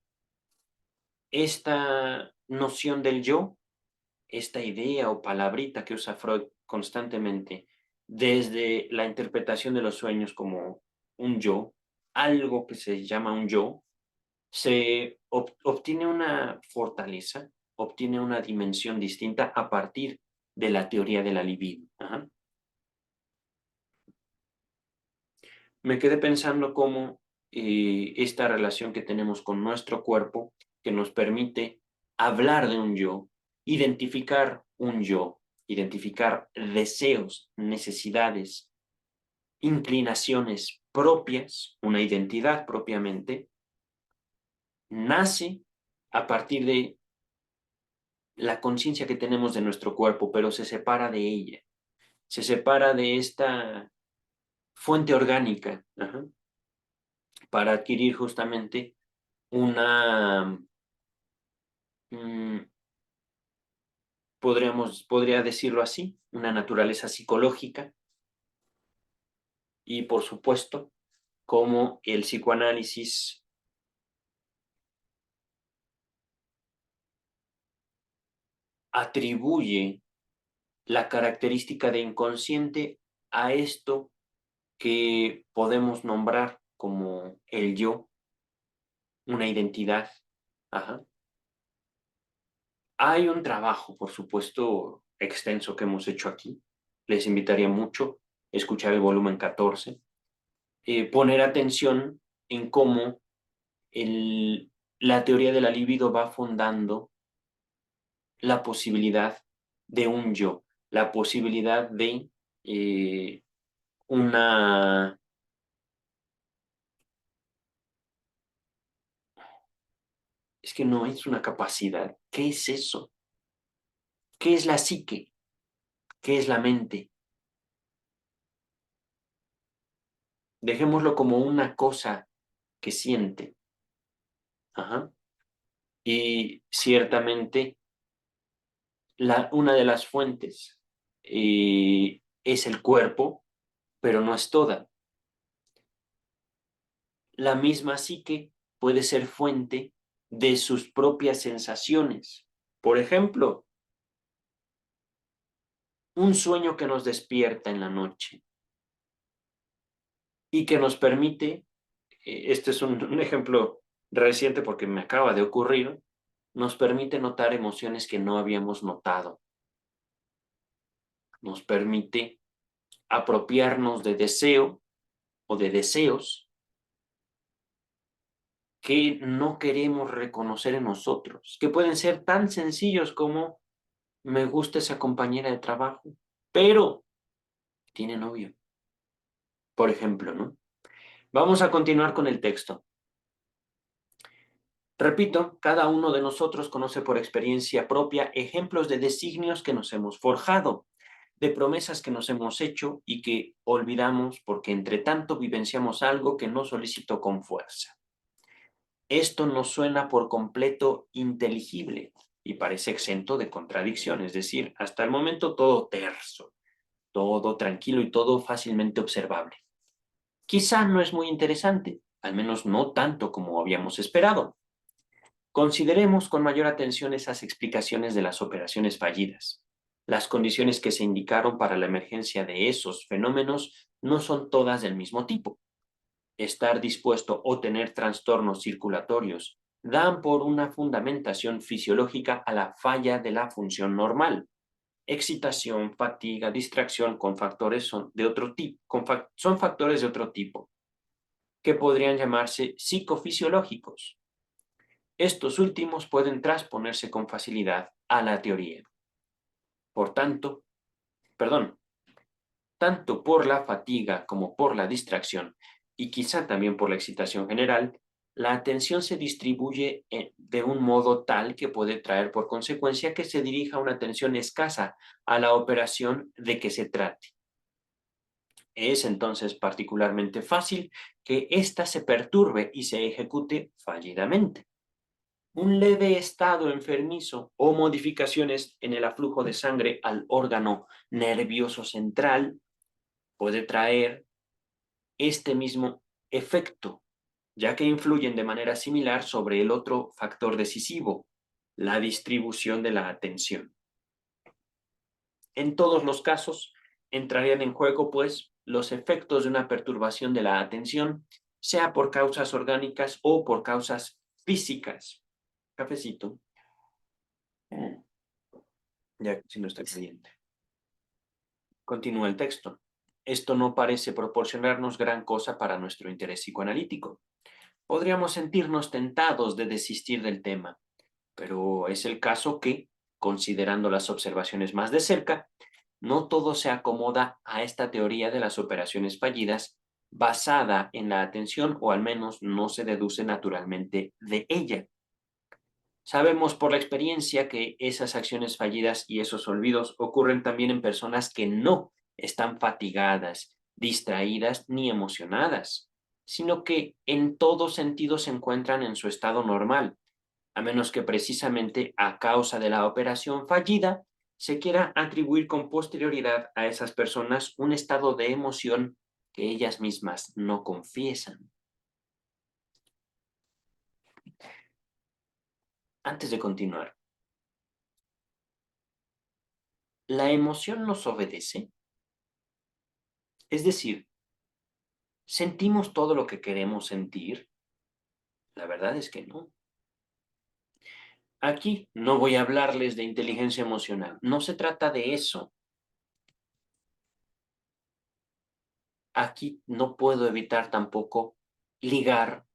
Esta noción del yo, esta idea o palabrita que usa Freud constantemente, desde la interpretación de los sueños como un yo, algo que se llama un yo, obtiene una fortaleza, obtiene una dimensión distinta a partir de la teoría de la libido. Ajá. Me quedé pensando cómo esta relación que tenemos con nuestro cuerpo, que nos permite hablar de un yo, identificar deseos, necesidades, inclinaciones propias, una identidad propiamente, nace a partir de la conciencia que tenemos de nuestro cuerpo, pero se separa de ella, se separa de esta fuente orgánica, ajá, para adquirir justamente una, mm, podría decirlo así, una naturaleza psicológica y, por supuesto, como el psicoanálisis atribuye la característica de inconsciente a esto que podemos nombrar como el yo, una identidad. Ajá. Hay un trabajo, por supuesto, extenso que hemos hecho aquí. Les invitaría mucho a escuchar el volumen 14, poner atención en cómo la teoría de la libido va fundando la posibilidad de un yo, la posibilidad de eh, una... Es que no es una capacidad. ¿Qué es eso? ¿Qué es la psique? ¿Qué es la mente? Dejémoslo como una cosa que siente. Ajá. Y ciertamente una de las fuentes es el cuerpo, pero no es toda. La misma psique puede ser fuente de sus propias sensaciones. Por ejemplo, un sueño que nos despierta en la noche y que nos permite, este es un ejemplo reciente porque me acaba de ocurrir, nos permite notar emociones que no habíamos notado, nos permite apropiarnos de deseo o de deseos que no queremos reconocer en nosotros, que pueden ser tan sencillos como me gusta esa compañera de trabajo, pero tiene novio, por ejemplo, ¿no? Vamos a continuar con el texto. Repito, cada uno de nosotros conoce por experiencia propia ejemplos de designios que nos hemos forjado, de promesas que nos hemos hecho y que olvidamos porque entre tanto vivenciamos algo que no solicitó con fuerza. Esto nos suena por completo inteligible y parece exento de contradicción, es decir, hasta el momento todo terso, todo tranquilo y todo fácilmente observable. Quizá no es muy interesante, al menos no tanto como habíamos esperado. Consideremos con mayor atención esas explicaciones de las operaciones fallidas. Las condiciones que se indicaron para la emergencia de esos fenómenos no son todas del mismo tipo. Estar dispuesto o tener trastornos circulatorios dan por una fundamentación fisiológica a la falla de la función normal. Excitación, fatiga, distracción con factores son de otro tipo, son factores de otro tipo, que podrían llamarse psicofisiológicos. Estos últimos pueden transponerse con facilidad a la teoría. Por tanto, tanto por la fatiga como por la distracción, y quizá también por la excitación general, la atención se distribuye de un modo tal que puede traer por consecuencia que se dirija una atención escasa a la operación de que se trate. Es entonces particularmente fácil que ésta se perturbe y se ejecute fallidamente. Un leve estado enfermizo o modificaciones en el aflujo de sangre al órgano nervioso central puede traer este mismo efecto, ya que influyen de manera similar sobre el otro factor decisivo, la distribución de la atención. En todos los casos, entrarían en juego, pues, los efectos de una perturbación de la atención, sea por causas orgánicas o por causas físicas. Cafecito. Ya si no está caliente. Continúa el texto. Esto no parece proporcionarnos gran cosa para nuestro interés psicoanalítico. Podríamos sentirnos tentados de desistir del tema, pero es el caso que, considerando las observaciones más de cerca, no todo se acomoda a esta teoría de las operaciones fallidas basada en la atención, o al menos no se deduce naturalmente de ella. Sabemos por la experiencia que esas acciones fallidas y esos olvidos ocurren también en personas que no están fatigadas, distraídas ni emocionadas, sino que en todo sentido se encuentran en su estado normal, a menos que precisamente a causa de la operación fallida se quiera atribuir con posterioridad a esas personas un estado de emoción que ellas mismas no confiesan. Antes de continuar, ¿la emoción nos obedece? Es decir, ¿sentimos todo lo que queremos sentir? La verdad es que no. Aquí no voy a hablarles de inteligencia emocional, no se trata de eso. Aquí no puedo evitar tampoco ligar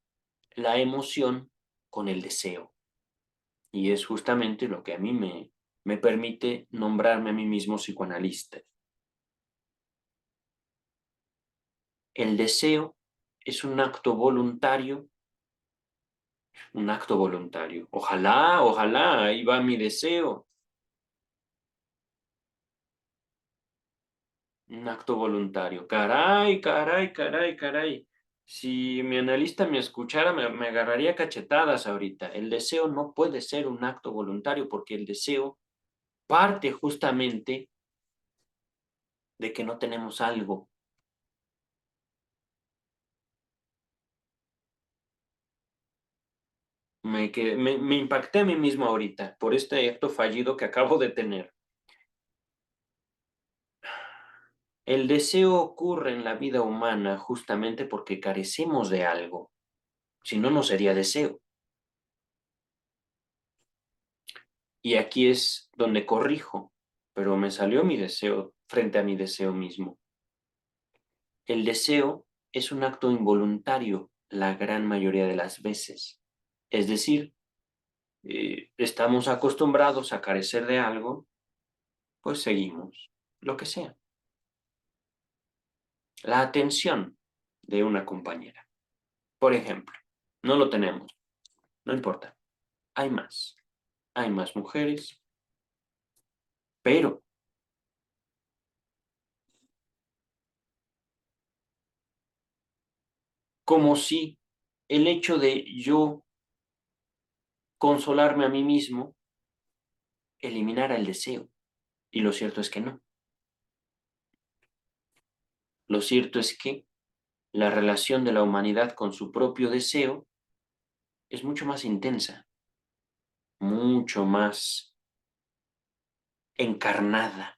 la emoción con el deseo. Y es justamente lo que a mí me permite nombrarme a mí mismo psicoanalista. El deseo es un acto voluntario, un acto voluntario. Ojalá, ojalá, ahí va mi deseo. Un acto voluntario. Caray, caray, caray, caray. Si mi analista me escuchara, me agarraría cachetadas ahorita. El deseo no puede ser un acto voluntario porque el deseo parte justamente de que no tenemos algo. Me impacté a mí mismo ahorita por este acto fallido que acabo de tener. El deseo ocurre en la vida humana justamente porque carecemos de algo. Si no, no sería deseo. Y aquí es donde corrijo, pero me salió mi deseo frente a mi deseo mismo. El deseo es un acto involuntario la gran mayoría de las veces. Es decir, estamos acostumbrados a carecer de algo, pues seguimos, lo que sea. La atención de una compañera. Por ejemplo, no lo tenemos, no importa, hay más mujeres, pero como si el hecho de yo consolarme a mí mismo eliminara el deseo. Y lo cierto es que no. Lo cierto es que la relación de la humanidad con su propio deseo es mucho más intensa, mucho más encarnada.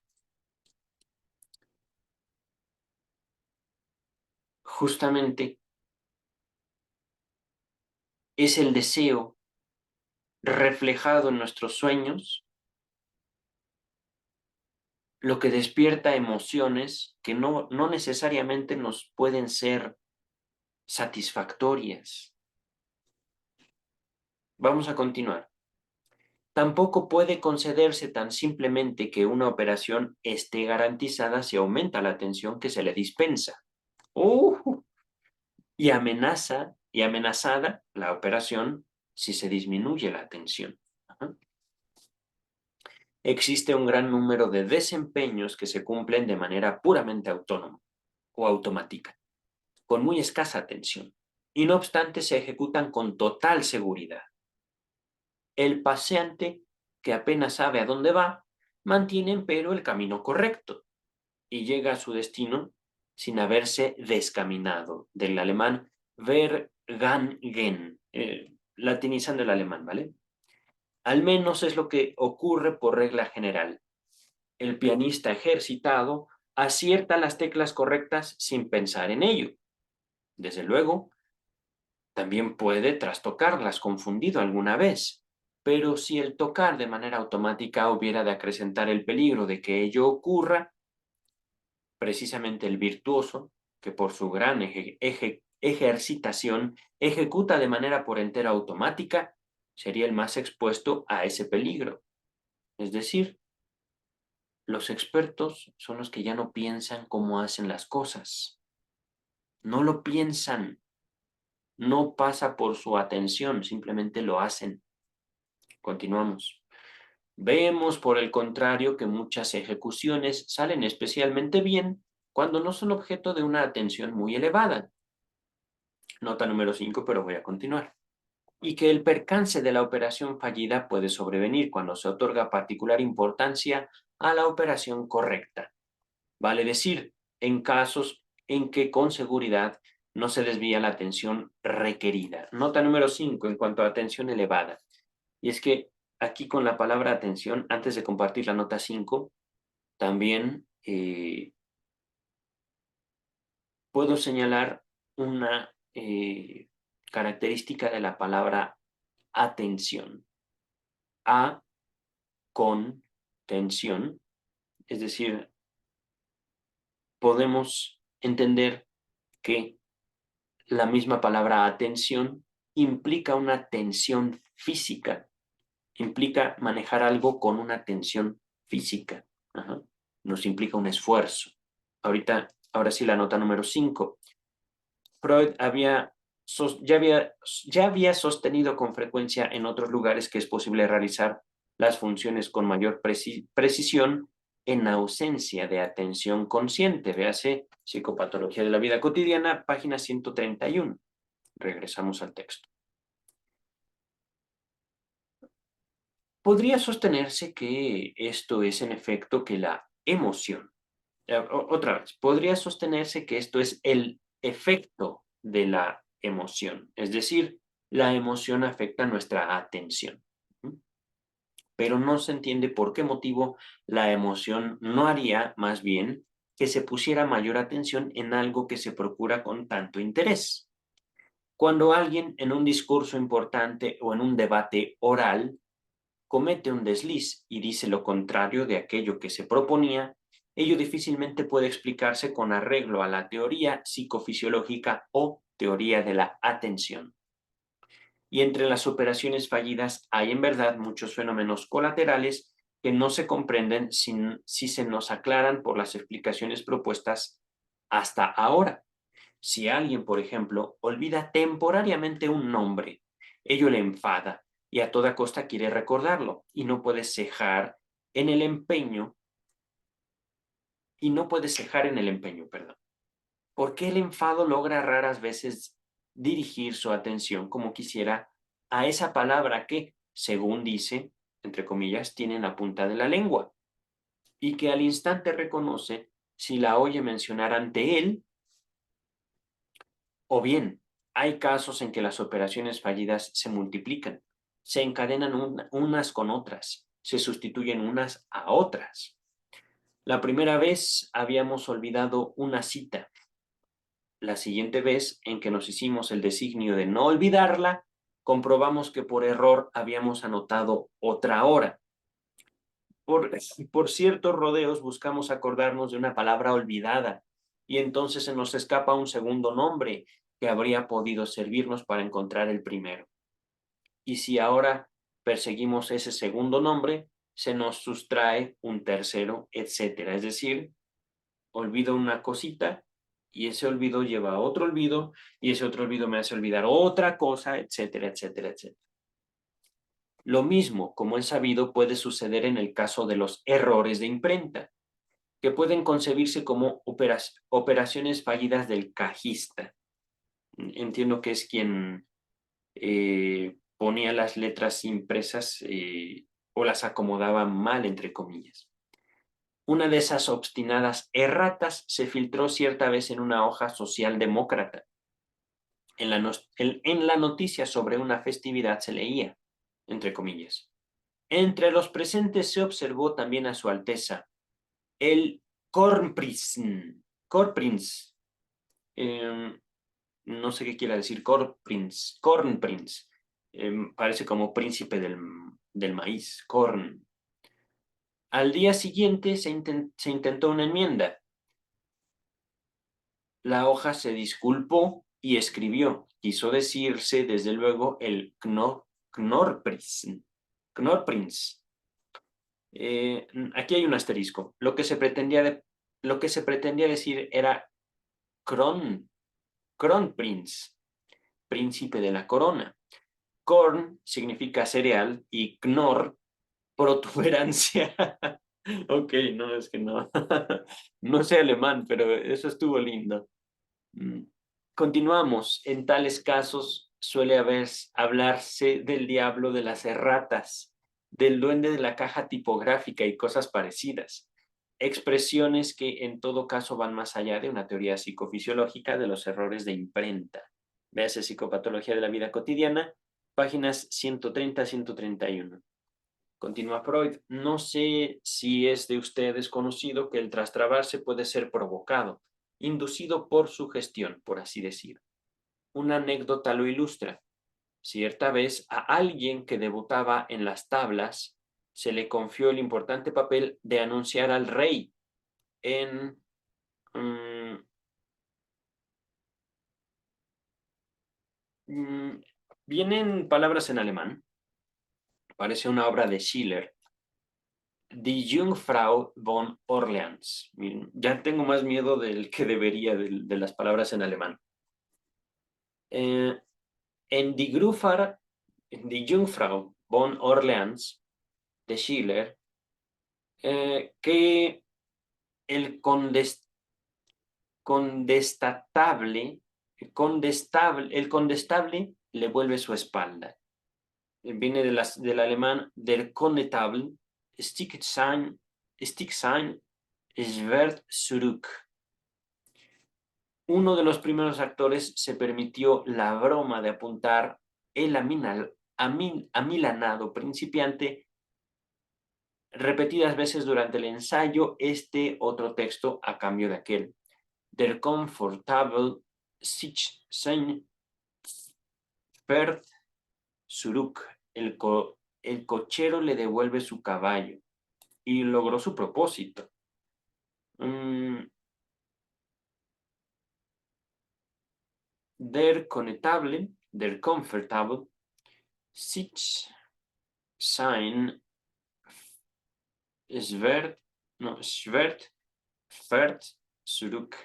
Justamente es el deseo reflejado en nuestros sueños lo que despierta emociones que no necesariamente nos pueden ser satisfactorias. Vamos a continuar. Tampoco puede concederse tan simplemente que una operación esté garantizada si aumenta la atención que se le dispensa. Y amenazada la operación si se disminuye la atención. Ajá. Existe un gran número de desempeños que se cumplen de manera puramente autónoma o automática, con muy escasa atención, y no obstante se ejecutan con total seguridad. El paseante, que apenas sabe a dónde va, mantiene empero el camino correcto y llega a su destino sin haberse descaminado, del alemán vergangen, latinizando el alemán, ¿vale? Al menos es lo que ocurre por regla general. El pianista ejercitado acierta las teclas correctas sin pensar en ello. Desde luego, También puede trastocarlas confundido alguna vez, pero si el tocar de manera automática hubiera de acrecentar el peligro de que ello ocurra, precisamente el virtuoso, que por su gran ejercitación ejecuta de manera por entera automática, sería el más expuesto a ese peligro. Es decir, los expertos son los que ya no piensan cómo hacen las cosas. No lo piensan, no pasa por su atención, simplemente lo hacen. Continuamos. Vemos, por el contrario, que muchas ejecuciones salen especialmente bien cuando no son objeto de una atención muy elevada. Nota número 5, pero voy a continuar. Y que el percance de la operación fallida puede sobrevenir cuando se otorga particular importancia a la operación correcta. Vale decir, en casos en que con seguridad no se desvía la atención requerida. Nota número 5 en cuanto a atención elevada. Y es que aquí con la palabra atención, antes de compartir la nota 5, también puedo señalar una característica de la palabra atención. A con tensión, es decir, podemos entender que la misma palabra atención implica una tensión física, implica manejar algo con una tensión física. Ajá. Nos implica un esfuerzo. Ahora sí la nota número 5. Freud ya había sostenido con frecuencia en otros lugares que es posible realizar las funciones con mayor precisión en ausencia de atención consciente. Véase Psicopatología de la Vida Cotidiana, página 131. Regresamos al texto. Podría sostenerse que esto es en efecto que la emoción. Otra vez, podría sostenerse que esto es el efecto de la emoción, es decir, la emoción afecta nuestra atención. Pero no se entiende por qué motivo la emoción no haría más bien que se pusiera mayor atención en algo que se procura con tanto interés. Cuando alguien en un discurso importante o en un debate oral comete un desliz y dice lo contrario de aquello que se proponía, ello difícilmente puede explicarse con arreglo a la teoría psicofisiológica o teoría de la atención. Y entre las operaciones fallidas hay en verdad muchos fenómenos colaterales que no se comprenden si se nos aclaran por las explicaciones propuestas hasta ahora. Si alguien, por ejemplo, olvida temporariamente un nombre, ello le enfada y a toda costa quiere recordarlo y no puede cejar en el empeño perdón. ¿Por qué el enfado logra raras veces dirigir su atención como quisiera a esa palabra que, según dice, entre comillas, tiene en la punta de la lengua y que al instante reconoce si la oye mencionar ante él? O bien, hay casos en que las operaciones fallidas se multiplican, se encadenan unas con otras, se sustituyen unas a otras. La primera vez habíamos olvidado una cita. La siguiente vez en que nos hicimos el designio de no olvidarla, comprobamos que por error habíamos anotado otra hora. Por ciertos rodeos buscamos acordarnos de una palabra olvidada y entonces se nos escapa un segundo nombre que habría podido servirnos para encontrar el primero. Y si ahora perseguimos ese segundo nombre, se nos sustrae un tercero, etcétera. Es decir, olvido una cosita y ese olvido lleva a otro olvido y ese otro olvido me hace olvidar otra cosa, etcétera, etcétera, etcétera. Lo mismo, como es sabido, puede suceder en el caso de los errores de imprenta, que pueden concebirse como operaciones fallidas del cajista. Entiendo que es quien ponía las letras impresas o las acomodaba mal, entre comillas. Una de esas obstinadas erratas se filtró cierta vez en una hoja socialdemócrata. En la noticia sobre una festividad se leía, entre comillas. Entre los presentes se observó también a su Alteza, el Kronprinz, no sé qué quiera decir corn prince. Parece como príncipe del maíz, corn. Al día siguiente se intentó una enmienda. La hoja se disculpó y escribió. Quiso decirse, desde luego, el Knorprinz. Knorprinz. Aquí hay un asterisco. Lo que se pretendía decir era Kronprinz, príncipe de la corona. Korn significa cereal y Knorr, protuberancia. Ok, no, es que no. No sé alemán, pero eso estuvo lindo. Mm. Continuamos. En tales casos suele hablarse del diablo de las erratas, del duende de la caja tipográfica y cosas parecidas. Expresiones que en todo caso van más allá de una teoría psicofisiológica de los errores de imprenta. Véase Psicopatología de la vida cotidiana, páginas 130 a 131. Continúa Freud. No sé si es de ustedes conocido que el trastrabarse puede ser provocado, inducido por sugestión, por así decir. Una anécdota lo ilustra. Cierta vez a alguien que debutaba en las tablas se le confió el importante papel de anunciar al rey en... vienen palabras en alemán. Parece una obra de Schiller. Die Jungfrau von Orleans. Ya tengo más miedo del que debería de las palabras en alemán. En Die Jungfrau von Orleans de Schiller, que el el condestable le vuelve su espalda. Viene del alemán der Constable, stick sein, Schwert zurück. Uno de los primeros actores se permitió la broma de apuntar el amilanado principiante repetidas veces durante el ensayo otro texto a cambio de aquel. Der comfortable sich sein Fährt zurück. El cochero le devuelve su caballo y logró su propósito. Der Constable, der Comfortable, sich sein Schwert fährt zurück.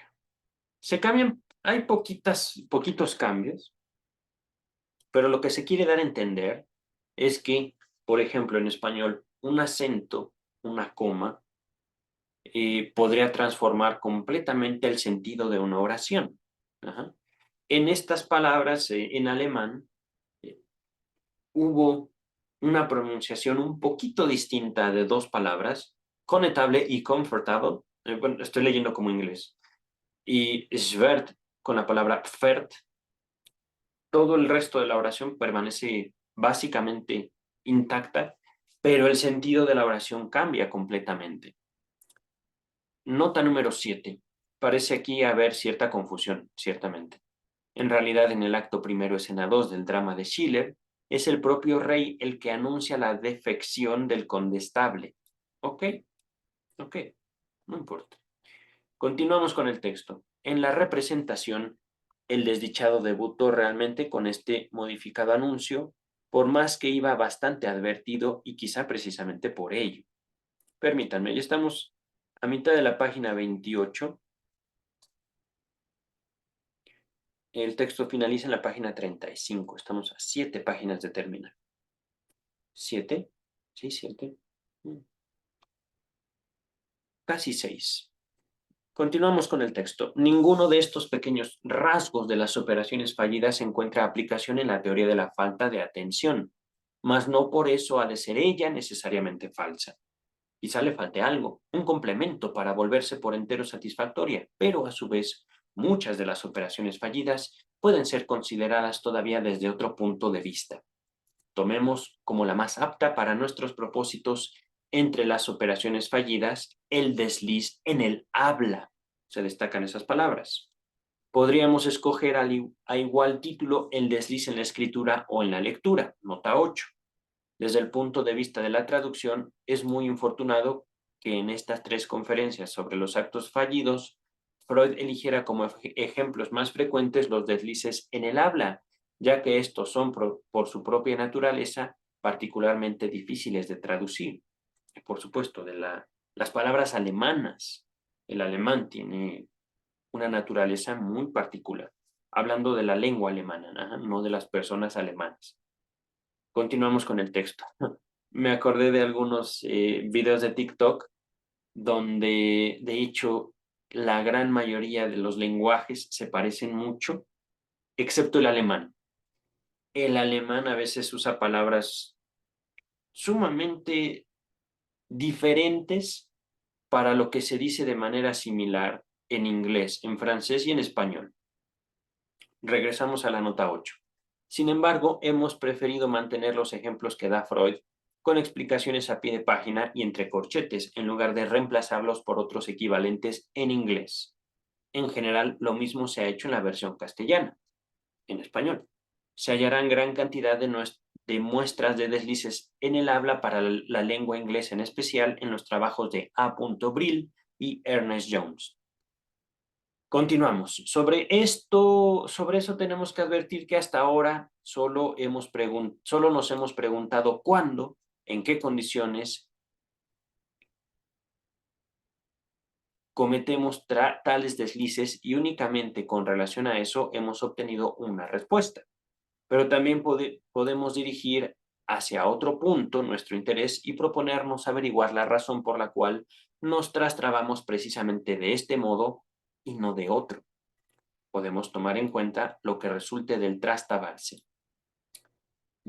Se cambian, hay poquitos cambios, pero lo que se quiere dar a entender es que, por ejemplo, en español, un acento, una coma, podría transformar completamente el sentido de una oración. Ajá. En estas palabras, en alemán, hubo una pronunciación un poquito distinta de dos palabras, conetable y comfortable. Bueno, estoy leyendo como inglés. Y Schwert con la palabra Pferd. Todo el resto de la oración permanece básicamente intacta, pero el sentido de la oración cambia completamente. Nota número 7. Parece aquí haber cierta confusión, ciertamente. En realidad, en el acto primero, escena 2 del drama de Schiller, es el propio rey el que anuncia la defección del condestable. Ok, no importa. Continuamos con el texto. En la representación, el desdichado debutó realmente con este modificado anuncio, por más que iba bastante advertido y quizá precisamente por ello. Permítanme, ya estamos a mitad de la página 28. El texto finaliza en la página 35. Estamos a 7 páginas de terminar. ¿7? ¿Sí, 7? Casi 6. Continuamos con el texto. Ninguno de estos pequeños rasgos de las operaciones fallidas encuentra aplicación en la teoría de la falta de atención, mas no por eso ha de ser ella necesariamente falsa. Quizá le falte algo, un complemento para volverse por entero satisfactoria, pero a su vez, muchas de las operaciones fallidas pueden ser consideradas todavía desde otro punto de vista. Tomemos como la más apta para nuestros propósitos entre las operaciones fallidas el desliz en el habla. Se destacan esas palabras. Podríamos escoger a igual título el desliz en la escritura o en la lectura, nota 8. Desde el punto de vista de la traducción, es muy infortunado que en estas 3 conferencias sobre los actos fallidos, Freud eligiera como ejemplos más frecuentes los deslices en el habla, ya que estos son por su propia naturaleza particularmente difíciles de traducir. Y por supuesto, las palabras alemanas. El alemán tiene una naturaleza muy particular, hablando de la lengua alemana, no de las personas alemanas. Continuamos con el texto. Me acordé de algunos videos de TikTok donde, de hecho, la gran mayoría de los lenguajes se parecen mucho, excepto el alemán. El alemán a veces usa palabras sumamente diferentes para lo que se dice de manera similar en inglés, en francés y en español. Regresamos a la nota 8. Sin embargo, hemos preferido mantener los ejemplos que da Freud con explicaciones a pie de página y entre corchetes, en lugar de reemplazarlos por otros equivalentes en inglés. En general, lo mismo se ha hecho en la versión castellana. En español, se hallarán gran cantidad de muestras de deslices en el habla para la lengua inglesa, en especial en los trabajos de A. Brill y Ernest Jones. Continuamos. Sobre eso tenemos que advertir que hasta ahora solo nos hemos preguntado cuándo, en qué condiciones cometemos tales deslices y únicamente con relación a eso hemos obtenido una respuesta. Pero también podemos dirigir hacia otro punto nuestro interés y proponernos averiguar la razón por la cual nos trastrabamos precisamente de este modo y no de otro. Podemos tomar en cuenta lo que resulte del trastabarse.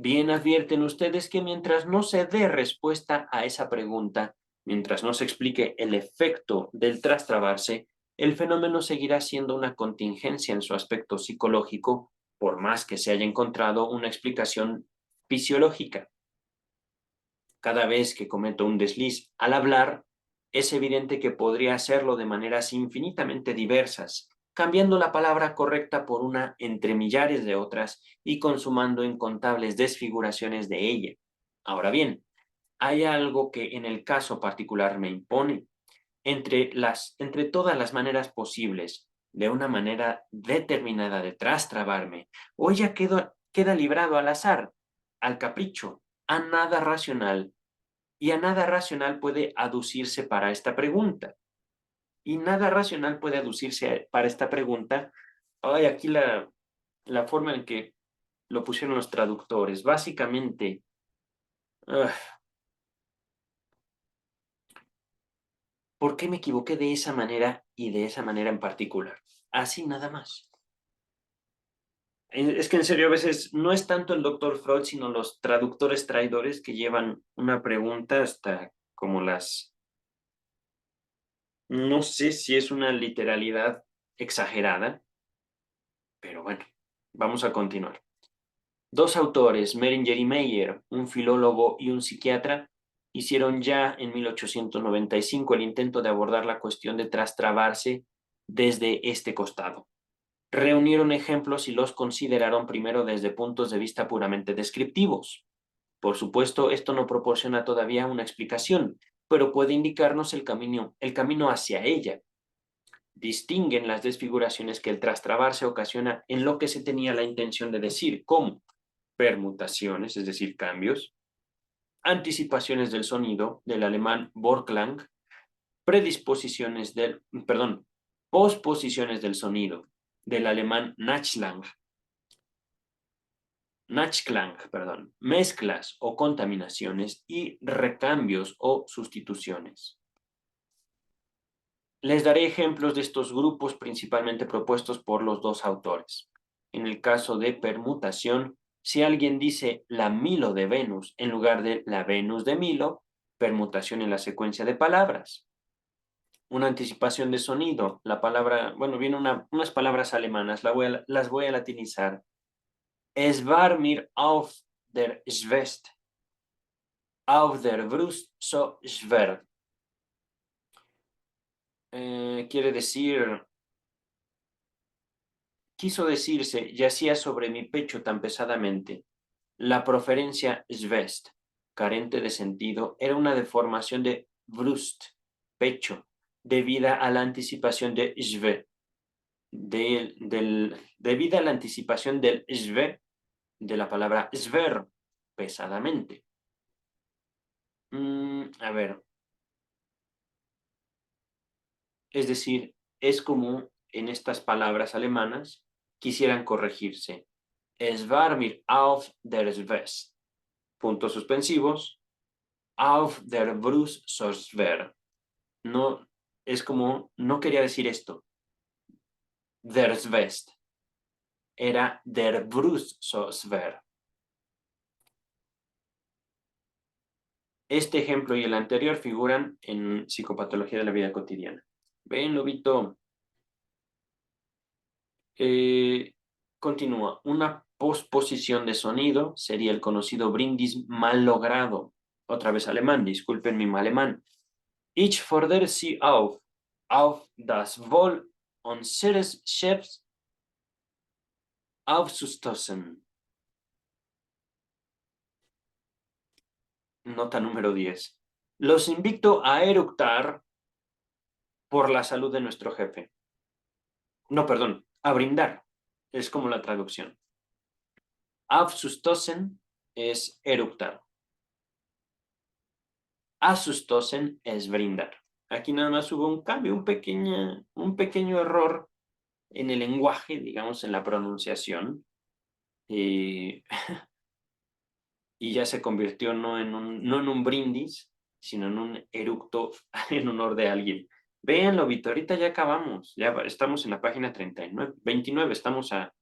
Bien advierten ustedes que mientras no se dé respuesta a esa pregunta, mientras no se explique el efecto del trastrabarse, el fenómeno seguirá siendo una contingencia en su aspecto psicológico, por más que se haya encontrado una explicación fisiológica. Cada vez que cometo un desliz al hablar, es evidente que podría hacerlo de maneras infinitamente diversas, cambiando la palabra correcta por una entre millares de otras y consumando incontables desfiguraciones de ella. Ahora bien, hay algo que en el caso particular me impone. Entre todas las maneras posibles, de una manera determinada de trastrabarme, o ella queda librado al azar, al capricho, a nada racional, y a nada racional puede aducirse para esta pregunta. Y nada racional puede aducirse para esta pregunta. Ay, aquí la forma en que lo pusieron los traductores. Básicamente, uh, ¿por qué me equivoqué de esa manera y de esa manera en particular? Así nada más. Es que en serio a veces no es tanto el doctor Freud, sino los traductores traidores que llevan una pregunta hasta como no sé si es una literalidad exagerada, pero bueno, vamos a continuar. 2 autores, Meringer y Meyer, un filólogo y un psiquiatra, hicieron ya en 1895 el intento de abordar la cuestión de trastrabarse desde este costado. Reunieron ejemplos y los consideraron primero desde puntos de vista puramente descriptivos. Por supuesto, esto no proporciona todavía una explicación, pero puede indicarnos el camino hacia ella. Distinguen las desfiguraciones que el trastrabarse ocasiona en lo que se tenía la intención de decir, como permutaciones, es decir, cambios, anticipaciones del sonido, del alemán Vorklang, posposiciones del sonido, del alemán Nachklang, mezclas o contaminaciones y recambios o sustituciones. Les daré ejemplos de estos grupos principalmente propuestos por los 2 autores. En el caso de permutación, si alguien dice la Milo de Venus en lugar de la Venus de Milo, permutación en la secuencia de palabras. Una anticipación de sonido, la palabra, bueno, vienen unas palabras alemanas, las voy a latinizar. Es war mir auf der Schwest, auf der Brust so schwer. Quiere decir, quiso decirse, yacía sobre mi pecho tan pesadamente. La proferencia Svest, carente de sentido, era una deformación de Brust, pecho, debida a la anticipación de Sve, debida a la anticipación del Sve, de la palabra Sver, pesadamente. A ver, es decir, es común en estas palabras alemanas quisieran corregirse. Es war mir auf der Svest. Puntos suspensivos. Auf der Brust so schwer. No, es como, no quería decir esto. Der Svest. Era der Brust so schwer. Este ejemplo y el anterior figuran en psicopatología de la vida cotidiana. Ven, Lobito. Continúa. Una posposición de sonido sería el conocido brindis mal logrado. Otra vez alemán, disculpen mi alemán. Ich fordere Sie auf das Wohl unseres Chefs aufzustoßen. Nota número 10. Los invito a eructar por la salud de nuestro jefe. No, perdón, a brindar. Es como la traducción. Aufzustoßen es eructar. Asustosen es brindar. Aquí nada más hubo un cambio, un pequeño error en el lenguaje, digamos, en la pronunciación. Y ya se convirtió no en un brindis, sino en un eructo en honor de alguien. Véanlo, Vito, ahorita ya acabamos. Ya estamos en la página 29, estamos a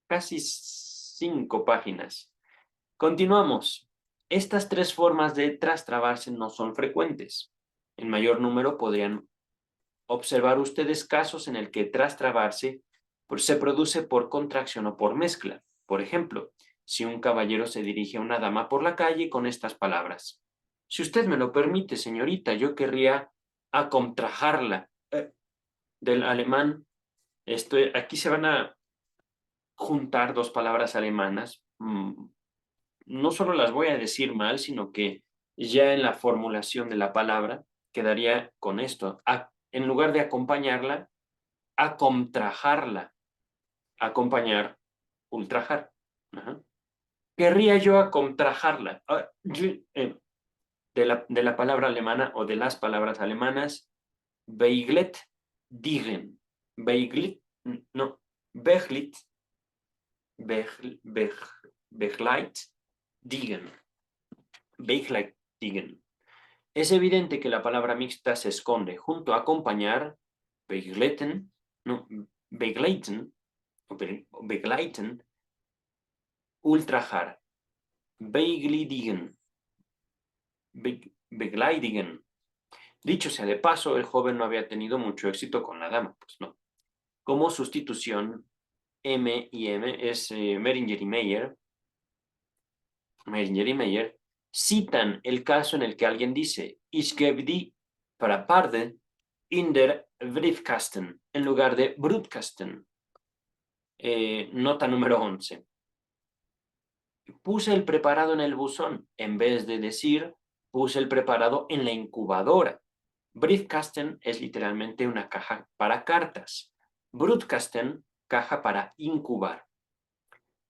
casi 5 páginas. Continuamos. Estas 3 formas de trastrabarse no son frecuentes. En mayor número podrían observar ustedes casos en el que trastrabarse se produce por contracción o por mezcla. Por ejemplo, si un caballero se dirige a una dama por la calle con estas palabras. Si usted me lo permite, señorita, yo querría acontrajarla. Del alemán, aquí se van a juntar 2 palabras alemanas. No solo las voy a decir mal, sino que ya en la formulación de la palabra quedaría con esto. En lugar de acompañarla, acontrajarla. Acompañar, ultrajar. Ajá. Querría yo acontrajarla. De la palabra alemana o de las palabras alemanas, Beiglet digen. Beiglet, no, Beglit, Begleit digen. Begleit digen. Es evidente que la palabra mixta se esconde junto a acompañar, begleiten, no, begleiten, o begleiten, ultrajar, beglidigen, begleidigen. Dicho sea de paso, el joven no había tenido mucho éxito con la dama, pues no. Como sustitución, M y M es Meringer y Meyer. Meringer y Meyer citan el caso en el que alguien dice Ich gebe die Paraparte in der Briefkasten en lugar de Brutkasten. Nota número 11. Puse el preparado en el buzón en vez de decir puse el preparado en la incubadora. Briefkasten es literalmente una caja para cartas. Brutkasten, caja para incubar.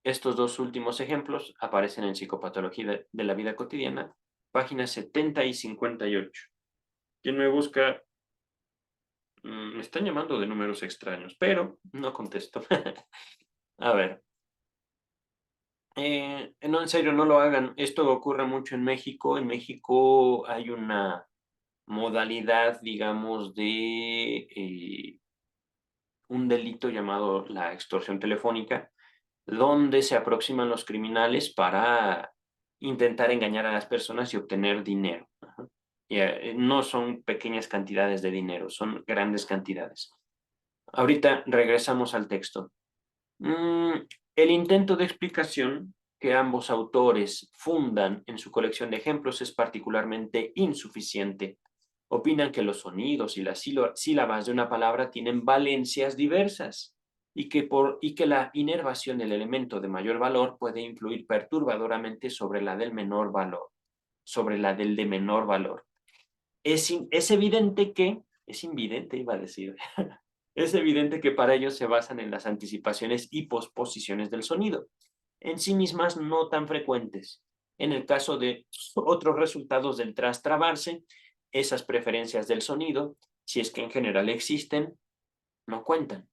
Estos 2 últimos ejemplos aparecen en Psicopatología de la Vida Cotidiana, páginas 70 y 58. Quien me busca, me están llamando de números extraños, pero no contesto. A ver. No, en serio, no lo hagan. Esto ocurre mucho en México. En México hay una modalidad, digamos, de un delito llamado la extorsión telefónica, donde se aproximan los criminales para intentar engañar a las personas y obtener dinero. No son pequeñas cantidades de dinero, son grandes cantidades. Ahorita regresamos al texto. El intento de explicación que ambos autores fundan en su colección de ejemplos es particularmente insuficiente. Opinan que los sonidos y las sílabas de una palabra tienen valencias diversas. y que la inervación del elemento de mayor valor puede influir perturbadoramente sobre la del menor valor, sobre la del de menor valor. Es evidente que, es invidente iba a decir, es evidente que para ello se basan en las anticipaciones y posposiciones del sonido, en sí mismas no tan frecuentes. En el caso de otros resultados del trastrabarse, esas preferencias del sonido, si es que en general existen, no cuentan.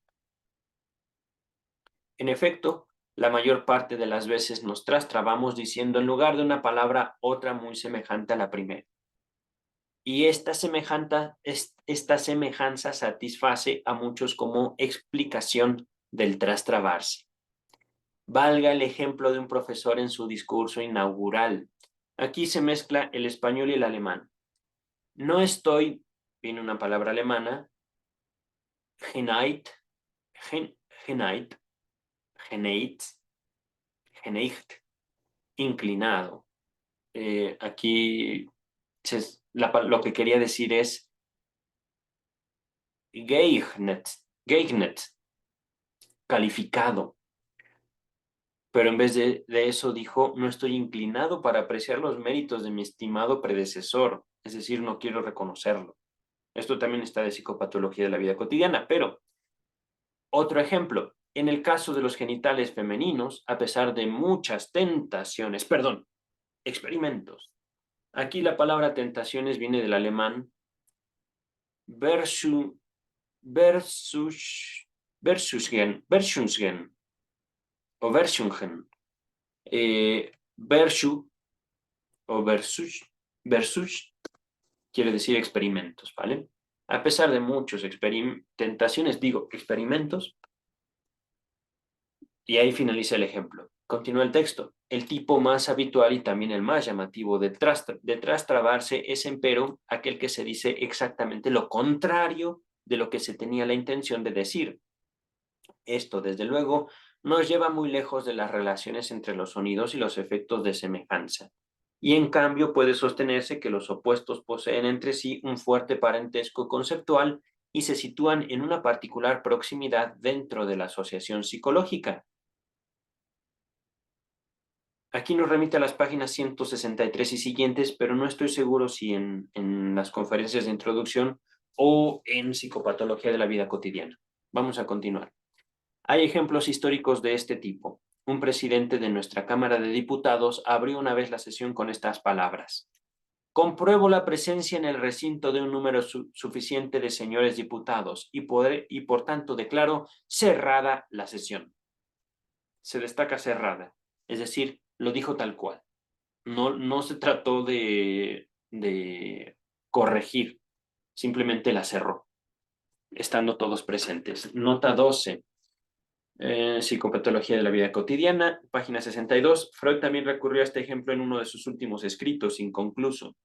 En efecto, la mayor parte de las veces nos trastrabamos diciendo en lugar de una palabra otra muy semejante a la primera. Y esta semejanza satisface a muchos como explicación del trastrabarse. Valga el ejemplo de un profesor en su discurso inaugural. Aquí se mezcla el español y el alemán. No estoy, viene una palabra alemana, geneigt, geneigt, geneigt, inclinado. Aquí lo que quería decir es geeignet, calificado. Pero en vez de eso dijo, no estoy inclinado para apreciar los méritos de mi estimado predecesor, es decir, no quiero reconocerlo. Esto también está de psicopatología de la vida cotidiana, pero otro ejemplo, en el caso de los genitales femeninos, a pesar de muchas experimentos. Aquí la palabra tentaciones viene del alemán Versuchen o Versungen. Versu o versus quiere decir experimentos, ¿vale? A pesar de muchos experimentos, y ahí finaliza el ejemplo. Continúa el texto. El tipo más habitual y también el más llamativo de trastrabarse es, empero, aquel que se dice exactamente lo contrario de lo que se tenía la intención de decir. Esto, desde luego, nos lleva muy lejos de las relaciones entre los sonidos y los efectos de semejanza. Y en cambio puede sostenerse que los opuestos poseen entre sí un fuerte parentesco conceptual y se sitúan en una particular proximidad dentro de la asociación psicológica. Aquí nos remite a las páginas 163 y siguientes, pero no estoy seguro si en las conferencias de introducción o en psicopatología de la vida cotidiana. Vamos a continuar. Hay ejemplos históricos de este tipo. Un presidente de nuestra Cámara de Diputados abrió una vez la sesión con estas palabras. Compruebo la presencia en el recinto de un número suficiente de señores diputados y por tanto declaro cerrada la sesión. Se destaca cerrada, es decir, lo dijo tal cual. No se trató de corregir, simplemente la cerró, estando todos presentes. Nota 12. Psicopatología de la vida cotidiana, página 62. Freud también recurrió a este ejemplo en uno de sus últimos escritos, inconcluso.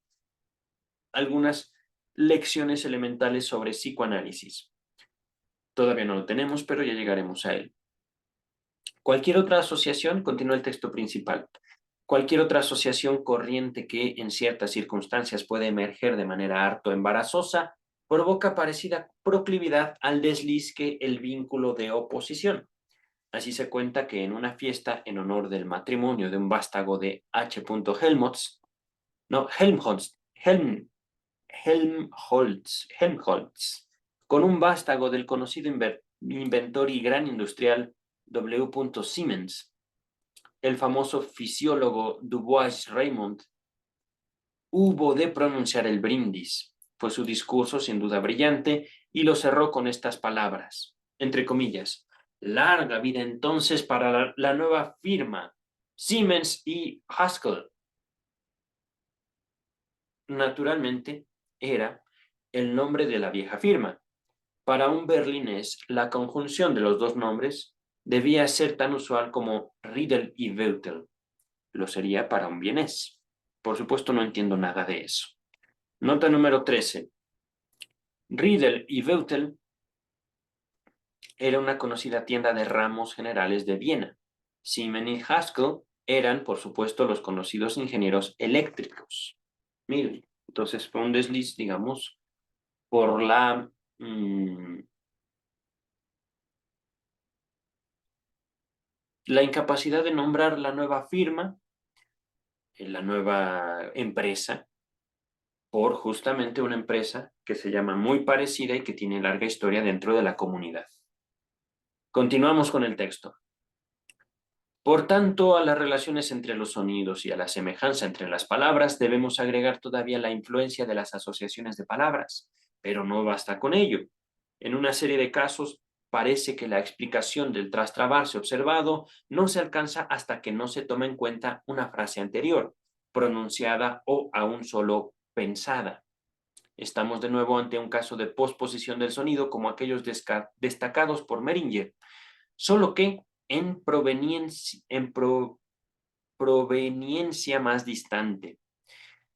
Algunas lecciones elementales sobre psicoanálisis. Todavía no lo tenemos, pero ya llegaremos a él. Cualquier otra asociación, continúa el texto principal, cualquier otra asociación corriente que en ciertas circunstancias puede emerger de manera harto embarazosa, provoca parecida proclividad al desliz que el vínculo de oposición. Así se cuenta que en una fiesta en honor del matrimonio de un vástago de H. Helmholtz, con un vástago del conocido inventor y gran industrial W. Siemens, el famoso fisiólogo Dubois Raymond, hubo de pronunciar el brindis. Fue su discurso sin duda brillante y lo cerró con estas palabras, entre comillas, larga vida entonces para la nueva firma, Siemens y Haskell. Naturalmente, era el nombre de la vieja firma. Para un berlinés, la conjunción de los dos nombres debía ser tan usual como Riedel y Weutel. Lo sería para un vienés. Por supuesto, no entiendo nada de eso. Nota número 13. Riedel y Weutel era una conocida tienda de ramos generales de Viena. Siemens y Haskell eran, por supuesto, los conocidos ingenieros eléctricos. Miren, entonces fue un desliz, digamos, por la la incapacidad de nombrar la nueva firma, la nueva empresa, por justamente una empresa que se llama muy parecida y que tiene larga historia dentro de la comunidad. Continuamos con el texto. Por tanto, a las relaciones entre los sonidos y a la semejanza entre las palabras debemos agregar todavía la influencia de las asociaciones de palabras, pero no basta con ello. En una serie de casos, parece que la explicación del trastrabarse observado no se alcanza hasta que no se toma en cuenta una frase anterior, pronunciada o aún solo pensada. Estamos de nuevo ante un caso de posposición del sonido como aquellos destacados por Meringer, solo que en proveniencia más distante.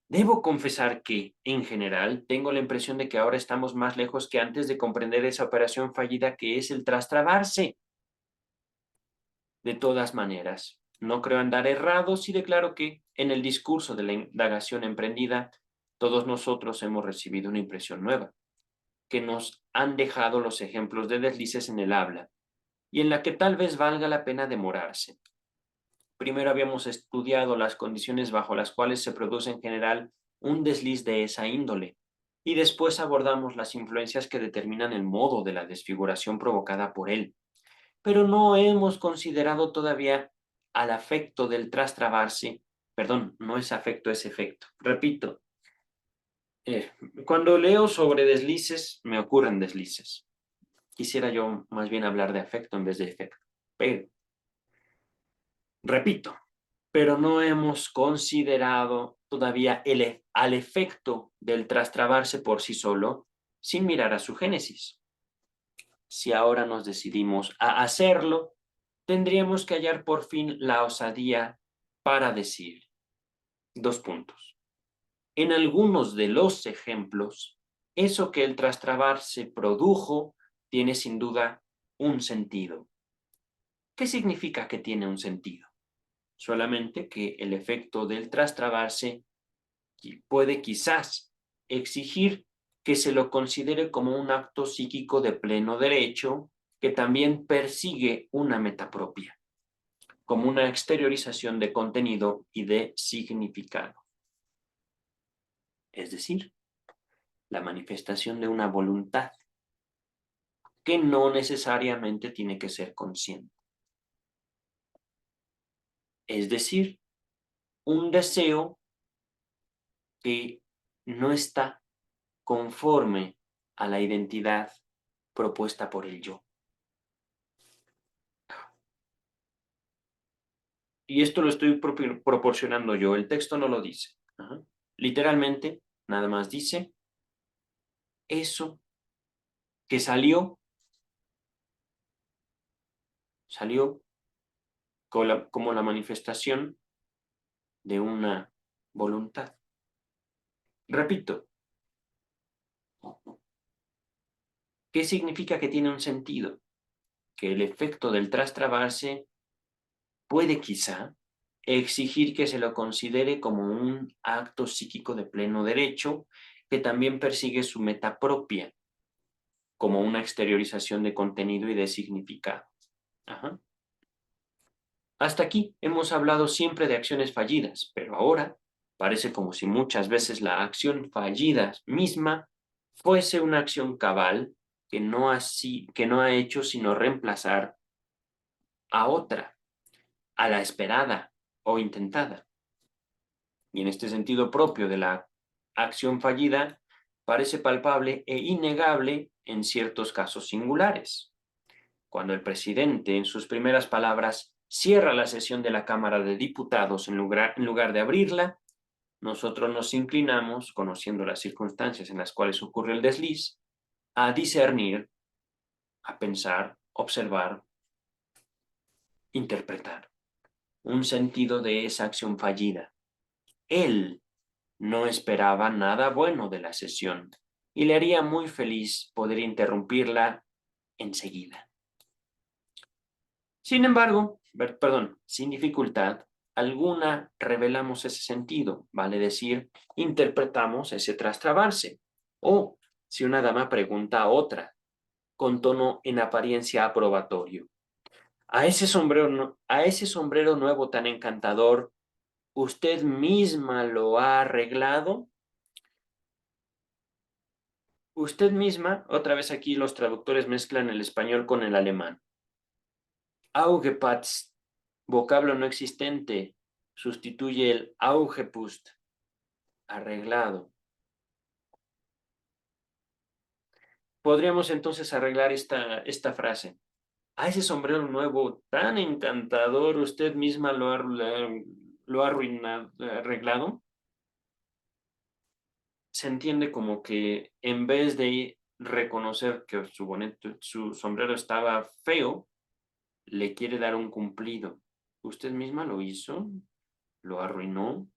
Debo confesar que, en general, tengo la impresión de que ahora estamos más lejos que antes de comprender esa operación fallida que es el trastrabarse. De todas maneras, no creo andar errado si declaro que, en el discurso de la indagación emprendida, todos nosotros hemos recibido una impresión nueva, que nos han dejado los ejemplos de deslices en el habla, y en la que tal vez valga la pena demorarse. Primero habíamos estudiado las condiciones bajo las cuales se produce en general un desliz de esa índole, y después abordamos las influencias que determinan el modo de la desfiguración provocada por él. Pero no hemos considerado todavía al afecto del trastrabarse, perdón, no es afecto, es efecto. Repito, eh, cuando leo sobre deslices, me ocurren deslices. Quisiera yo más bien hablar de afecto en vez de efecto. Pero, repito, pero no hemos considerado todavía al efecto del trastrabarse por sí solo sin mirar a su génesis. Si ahora nos decidimos a hacerlo, tendríamos que hallar por fin la osadía para decir, dos puntos. En algunos de los ejemplos, eso que el trastrabarse produjo tiene sin duda un sentido. ¿Qué significa que tiene un sentido? Solamente que el efecto del trastrabarse puede quizás exigir que se lo considere como un acto psíquico de pleno derecho que también persigue una meta propia, como una exteriorización de contenido y de significado. Es decir, la manifestación de una voluntad que no necesariamente tiene que ser consciente. Es decir, un deseo que no está conforme a la identidad propuesta por el yo. Y esto lo estoy proporcionando yo, el texto no lo dice. Ajá. Literalmente, nada más dice, eso que salió como la manifestación de una voluntad. Repito, ¿qué significa que tiene un sentido? Que el efecto del trastrabarse puede quizá exigir que se lo considere como un acto psíquico de pleno derecho que también persigue su meta propia, como una exteriorización de contenido y de significado. Ajá. Hasta aquí hemos hablado siempre de acciones fallidas, pero ahora parece como si muchas veces la acción fallida misma fuese una acción cabal que no ha hecho sino reemplazar a otra, a la esperada o intentada. Y en este sentido propio de la acción fallida, parece palpable e innegable en ciertos casos singulares. Cuando el presidente, en sus primeras palabras, cierra la sesión de la Cámara de Diputados en lugar de abrirla, nosotros nos inclinamos, conociendo las circunstancias en las cuales ocurre el desliz, a discernir, a pensar, observar, interpretar un sentido de esa acción fallida. Él no esperaba nada bueno de la sesión y le haría muy feliz poder interrumpirla enseguida. Sin embargo, sin dificultad alguna revelamos ese sentido, vale decir, interpretamos ese trastrabarse. O si una dama pregunta a otra, con tono en apariencia aprobatorio, A ese sombrero nuevo tan encantador, ¿usted misma lo ha arreglado? Usted misma, otra vez aquí los traductores mezclan el español con el alemán. Augepatz, vocablo no existente, sustituye el Augepust, arreglado. Podríamos entonces arreglar esta frase. A ese sombrero nuevo tan encantador, ¿usted misma lo ha arreglado? Se entiende como que en vez de reconocer que su sombrero estaba feo, le quiere dar un cumplido. ¿Usted misma lo hizo? ¿Lo arruinó?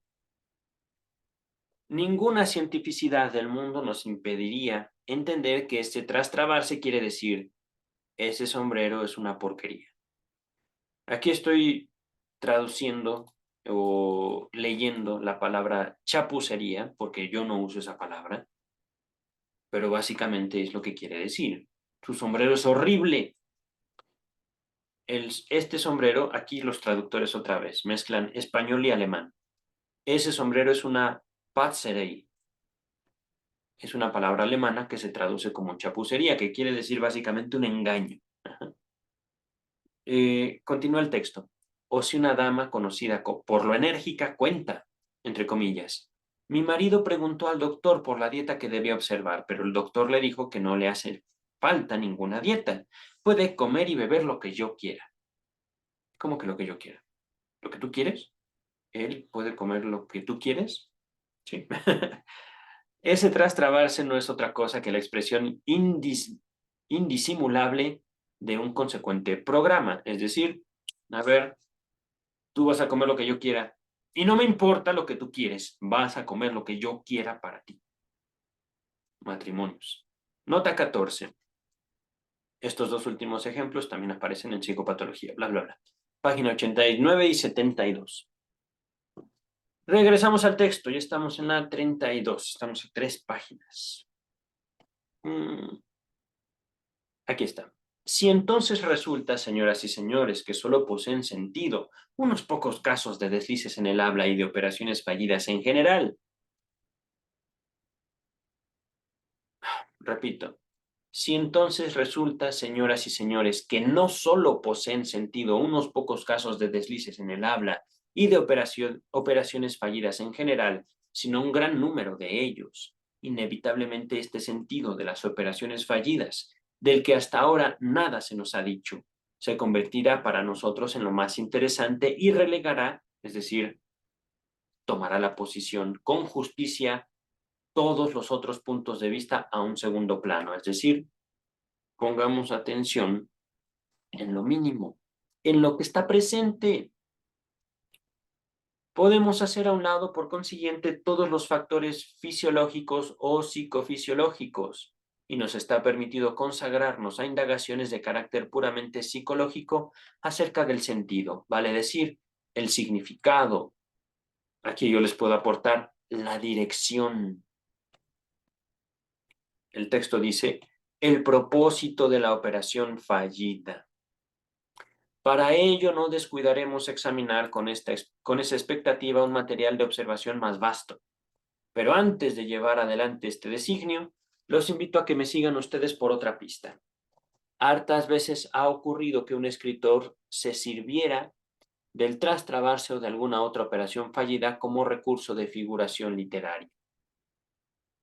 Ninguna cientificidad del mundo nos impediría entender que este trastrabarse quiere decir, ese sombrero es una porquería. Aquí estoy traduciendo o leyendo la palabra chapucería, porque yo no uso esa palabra, pero básicamente es lo que quiere decir. Su sombrero es horrible. Este sombrero, aquí los traductores otra vez, mezclan español y alemán. Ese sombrero es una Patzerei. Es una palabra alemana que se traduce como chapucería, que quiere decir básicamente un engaño. Continúa el texto. O si una dama conocida por lo enérgica cuenta, entre comillas. Mi marido preguntó al doctor por la dieta que debía observar, pero el doctor le dijo que no le hace falta ninguna dieta. Puede comer y beber lo que yo quiera. ¿Cómo que lo que yo quiera? ¿Lo que tú quieres? ¿Él puede comer lo que tú quieres? Sí. Ese trastrabarse no es otra cosa que la expresión indisimulable de un consecuente programa. Es decir, a ver, tú vas a comer lo que yo quiera y no me importa lo que tú quieres, vas a comer lo que yo quiera para ti. Matrimonios. Nota 14. Estos dos últimos ejemplos también aparecen en psicopatología, bla, bla, bla. Página 89 y 72. Regresamos al texto, ya estamos en la 32, estamos a 3 páginas. Aquí está. Si entonces resulta, señoras y señores, que solo poseen sentido unos pocos casos de deslices en el habla y de operaciones fallidas en general, repito, si entonces resulta, señoras y señores, que no solo poseen sentido unos pocos casos de deslices en el habla y de operaciones fallidas en general, sino un gran número de ellos, inevitablemente este sentido de las operaciones fallidas, del que hasta ahora nada se nos ha dicho, se convertirá para nosotros en lo más interesante y relegará, es decir, tomará la posición con justicia todos los otros puntos de vista a un segundo plano, es decir, pongamos atención en lo mínimo, en lo que está presente. Podemos hacer a un lado, por consiguiente, todos los factores fisiológicos o psicofisiológicos y nos está permitido consagrarnos a indagaciones de carácter puramente psicológico acerca del sentido, vale decir, el significado. Aquí yo les puedo aportar la dirección. El texto dice, el propósito de la operación fallida. Para ello no descuidaremos examinar con esa expectativa un material de observación más vasto. Pero antes de llevar adelante este designio, los invito a que me sigan ustedes por otra pista. Hartas veces ha ocurrido que un escritor se sirviera del trastrabarse o de alguna otra operación fallida como recurso de figuración literaria.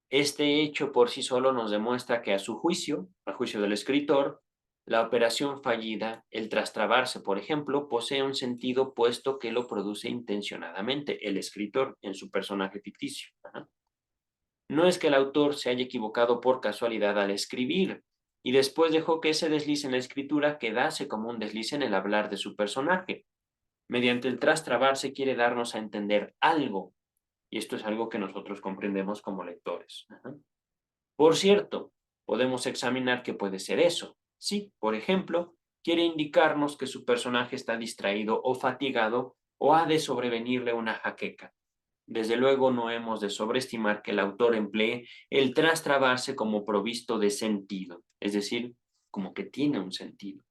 Este hecho por sí solo nos demuestra que a juicio del escritor, la operación fallida, el trastrabarse, por ejemplo, posee un sentido puesto que lo produce intencionadamente el escritor en su personaje ficticio. No es que el autor se haya equivocado por casualidad al escribir y después dejó que ese desliz en la escritura quedase como un desliz en el hablar de su personaje. Mediante el trastrabarse quiere darnos a entender algo, y esto es algo que nosotros comprendemos como lectores. Por cierto, podemos examinar qué puede ser eso. Sí, por ejemplo, quiere indicarnos que su personaje está distraído o fatigado o ha de sobrevenirle una jaqueca. Desde luego no hemos de sobreestimar que el autor emplee el trastrabarse como provisto de sentido, es decir, como que tiene un sentido.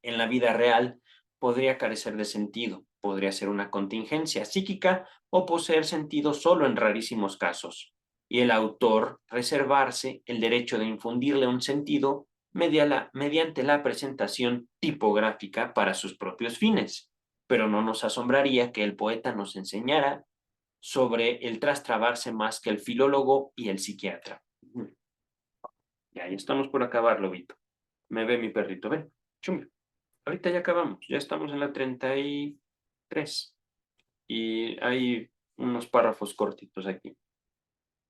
En la vida real podría carecer de sentido, podría ser una contingencia psíquica o poseer sentido solo en rarísimos casos, y el autor reservarse el derecho de infundirle un sentido mediante la presentación tipográfica para sus propios fines. Pero no nos asombraría que el poeta nos enseñara sobre el trastrabarse más que el filólogo y el psiquiatra. Ya estamos por acabar, Lobito. Me ve mi perrito, ven. Chum. Ahorita ya acabamos, ya estamos en la 33. Y hay unos párrafos cortitos aquí.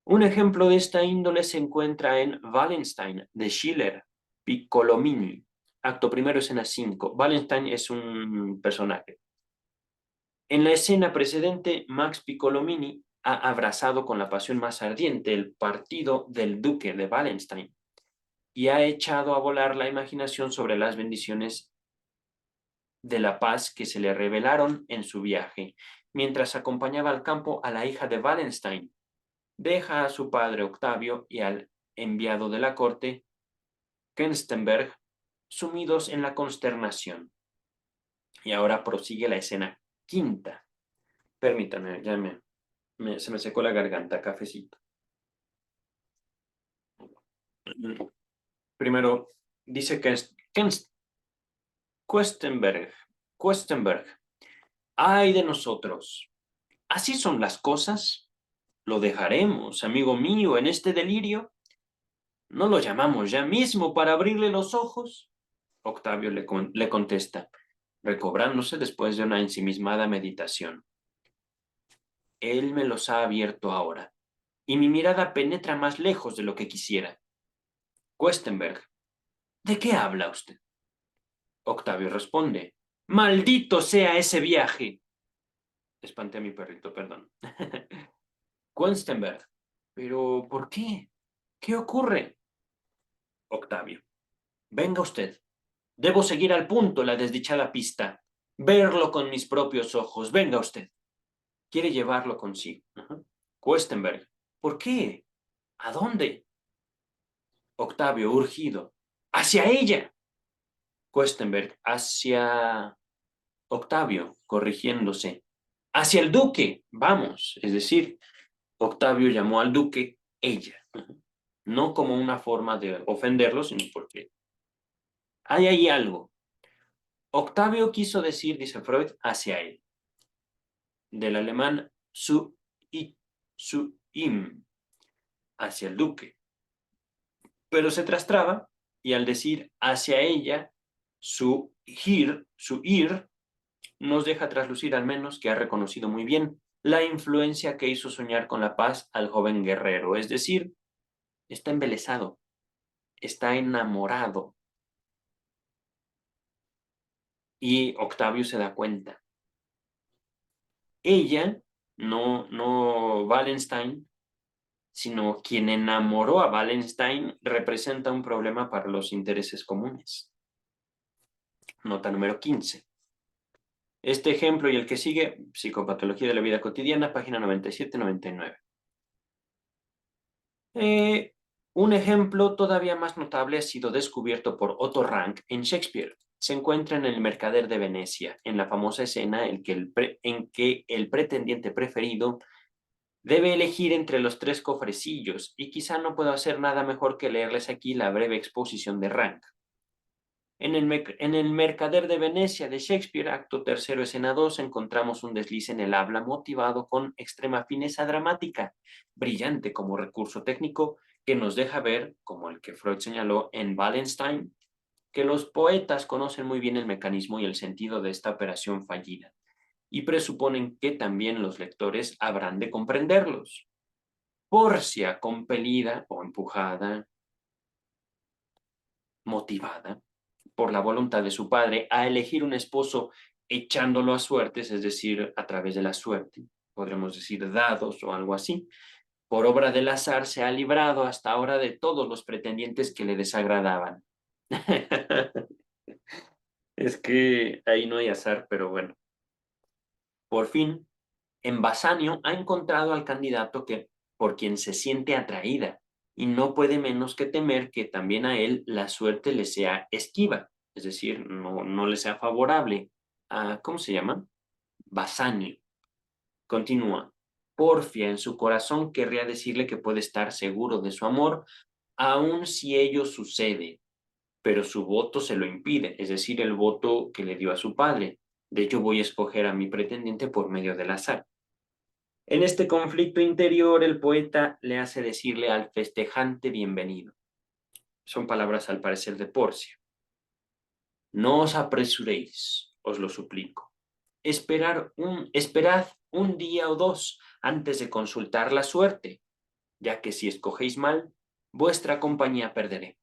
Un ejemplo de esta índole se encuentra en Wallenstein, de Schiller, Piccolomini. Acto primero, escena 5. Wallenstein es un personaje. En la escena precedente, Max Piccolomini ha abrazado con la pasión más ardiente el partido del duque de Wallenstein y ha echado a volar la imaginación sobre las bendiciones de la paz que se le revelaron en su viaje, mientras acompañaba al campo a la hija de Wallenstein. Deja a su padre Octavio y al enviado de la corte, Kenstenberg, sumidos en la consternación. Y ahora prosigue la escena quinta. Permítame, ya se me secó la garganta, cafecito. Primero, dice Questenberg, ay de nosotros, ¿así son las cosas? ¿Lo dejaremos, amigo mío, en este delirio? ¿No lo llamamos ya mismo para abrirle los ojos? Octavio le contesta, recobrándose después de una ensimismada meditación. Él me los ha abierto ahora, y mi mirada penetra más lejos de lo que quisiera. Questenberg, ¿de qué habla usted? Octavio responde, ¡maldito sea ese viaje! Espanté a mi perrito, perdón. Questenberg, ¿pero por qué? ¿Qué ocurre? Octavio, venga usted. Debo seguir al punto la desdichada pista. Verlo con mis propios ojos. Venga usted. Quiere llevarlo consigo. Questenberg, ¿por qué? ¿A dónde? Octavio, urgido. ¡Hacia ella! Questenberg, hacia... Octavio, corrigiéndose. ¡Hacia el duque! Vamos. Es decir, Octavio llamó al duque ella. No como una forma de ofenderlo, sino porque hay ahí algo. Octavio quiso decir, dice Freud, hacia él. Del alemán zu ihm, hacia el duque. Pero se trastraba y al decir hacia ella, su ir, nos deja traslucir al menos que ha reconocido muy bien la influencia que hizo soñar con la paz al joven guerrero, es decir, está embelesado, está enamorado. Y Octavio se da cuenta. Ella, no Wallenstein, sino quien enamoró a Wallenstein representa un problema para los intereses comunes. Nota número 15. Este ejemplo y el que sigue, Psicopatología de la vida cotidiana, página 97-99. Un ejemplo todavía más notable ha sido descubierto por Otto Rank en Shakespeare. Se encuentra en El Mercader de Venecia, en la famosa escena en que el pretendiente preferido debe elegir entre los tres cofrecillos, y quizá no puedo hacer nada mejor que leerles aquí la breve exposición de Rank. En el Mercader de Venecia de Shakespeare, acto tercero, escena 2, encontramos un desliz en el habla motivado con extrema fineza dramática, brillante como recurso técnico, que nos deja ver, como el que Freud señaló en Wallenstein, que los poetas conocen muy bien el mecanismo y el sentido de esta operación fallida, y presuponen que también los lectores habrán de comprenderlos. Porcia, compelida o empujada, motivada por la voluntad de su padre a elegir un esposo echándolo a suertes, es decir, a través de la suerte, podremos decir dados o algo así, por obra del azar se ha librado hasta ahora de todos los pretendientes que le desagradaban. Es que ahí no hay azar, pero bueno. Por fin, en Basanio ha encontrado al candidato por quien se siente atraída y no puede menos que temer que también a él la suerte le sea esquiva. es decir, no le sea favorable a, ¿cómo se llama? Bassanio. Continúa. Porfia en su corazón querría decirle que puede estar seguro de su amor, aun si ello sucede, pero su voto se lo impide, es decir, el voto que le dio a su padre. De hecho, voy a escoger a mi pretendiente por medio del azar. En este conflicto interior, el poeta le hace decirle al festejante bienvenido. Son palabras al parecer de Porcia. No os apresuréis, os lo suplico. Esperad un día o dos antes de consultar la suerte, ya que si escogéis mal, vuestra compañía perderé.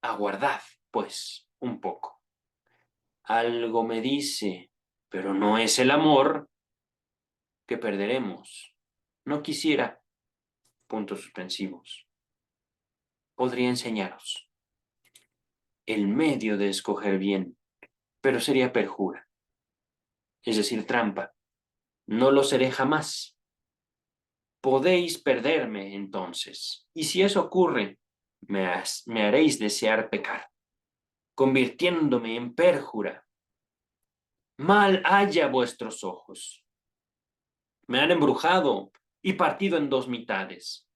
Aguardad, pues, un poco. Algo me dice, pero no es el amor, que perderemos. No quisiera, puntos suspensivos. Podría enseñaros el medio de escoger bien, pero sería perjura, es decir, trampa. No lo seré jamás. Podéis perderme entonces, y si eso ocurre, me haréis desear pecar, convirtiéndome en perjura. Mal haya vuestros ojos. Me han embrujado y partido en dos mitades.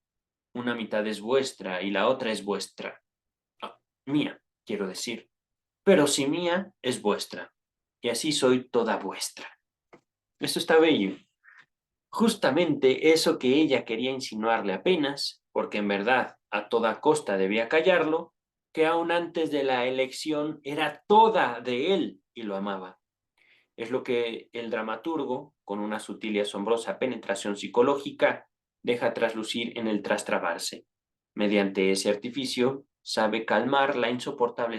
Una mitad es vuestra y la otra es vuestra. Mía, quiero decir. Pero si mía es vuestra, y así soy toda vuestra. Esto está bello. Justamente eso que ella quería insinuarle apenas, porque en verdad a toda costa debía callarlo, que aún antes de la elección era toda de él y lo amaba. Es lo que el dramaturgo, con una sutil y asombrosa penetración psicológica, deja traslucir en el trastrabarse. Mediante ese artificio, sabe calmar la insoportable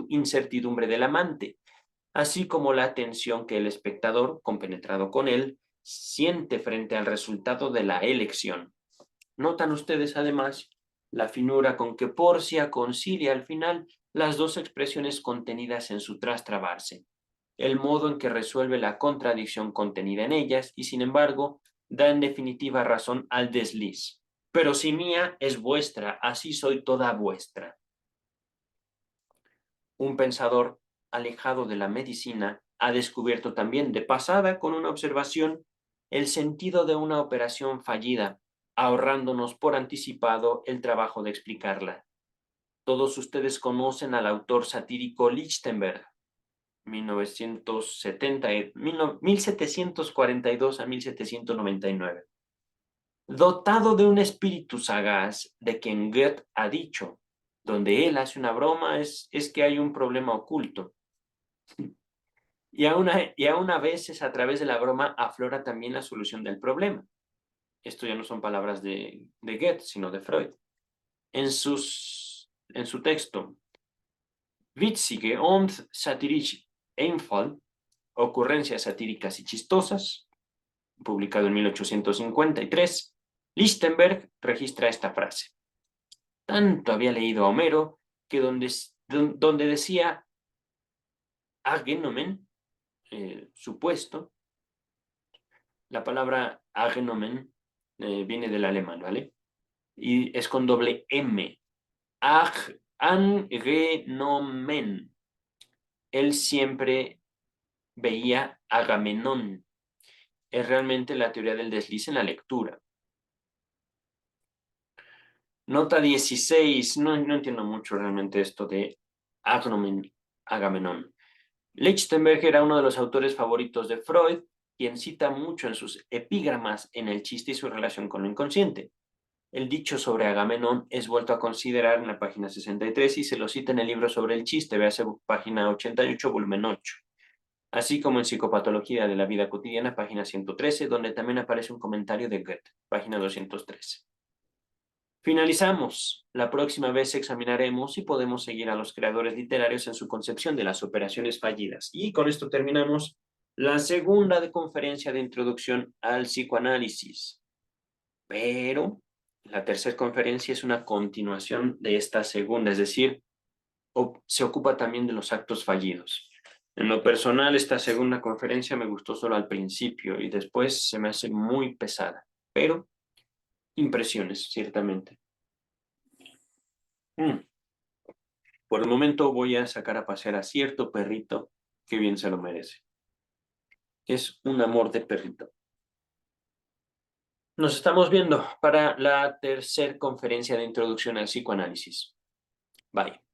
incertidumbre del amante, así como la tensión que el espectador, compenetrado con él, siente frente al resultado de la elección. Notan ustedes, además, la finura con que Porcia concilia al final las dos expresiones contenidas en su trastrabarse, el modo en que resuelve la contradicción contenida en ellas y, sin embargo, da en definitiva razón al desliz. Pero si mía es vuestra, así soy toda vuestra. Un pensador alejado de la medicina ha descubierto también de pasada con una observación el sentido de una operación fallida, ahorrándonos por anticipado el trabajo de explicarla. Todos ustedes conocen al autor satírico Lichtenberg, 1742 a 1799. Dotado de un espíritu sagaz, de quien Goethe ha dicho, donde él hace una broma es que hay un problema oculto. Y aún a veces a través de la broma aflora también la solución del problema. Esto ya no son palabras de Goethe, sino de Freud. En su texto, Witzige und satirische Einfall, ocurrencias satíricas y chistosas, publicado en 1853, Lichtenberg registra esta frase. Tanto había leído a Homero que donde decía agenomen, supuesto, la palabra agenomen viene del alemán, ¿vale? Y es con doble M. Angenomen. Él siempre veía Agamenón. Es realmente la teoría del desliz en la lectura. Nota 16. No entiendo mucho realmente esto de Agamenón. Lichtenberg era uno de los autores favoritos de Freud, quien cita mucho en sus epígramas en el chiste y su relación con lo inconsciente. El dicho sobre Agamenón es vuelto a considerar en la página 63 y se lo cita en el libro sobre el chiste, véase página 88, volumen 8. Así como en Psicopatología de la Vida Cotidiana, página 113, donde también aparece un comentario de Goethe, página 213. Finalizamos. La próxima vez examinaremos si podemos seguir a los creadores literarios en su concepción de las operaciones fallidas. Y con esto terminamos la segunda conferencia de introducción al psicoanálisis. Pero la tercera conferencia es una continuación de esta segunda, es decir, se ocupa también de los actos fallidos. En lo personal, esta segunda conferencia me gustó solo al principio y después se me hace muy pesada, pero impresiones, ciertamente. Por el momento voy a sacar a pasear a cierto perrito que bien se lo merece. Es un amor de perrito. Nos estamos viendo para la tercera conferencia de introducción al psicoanálisis. Bye.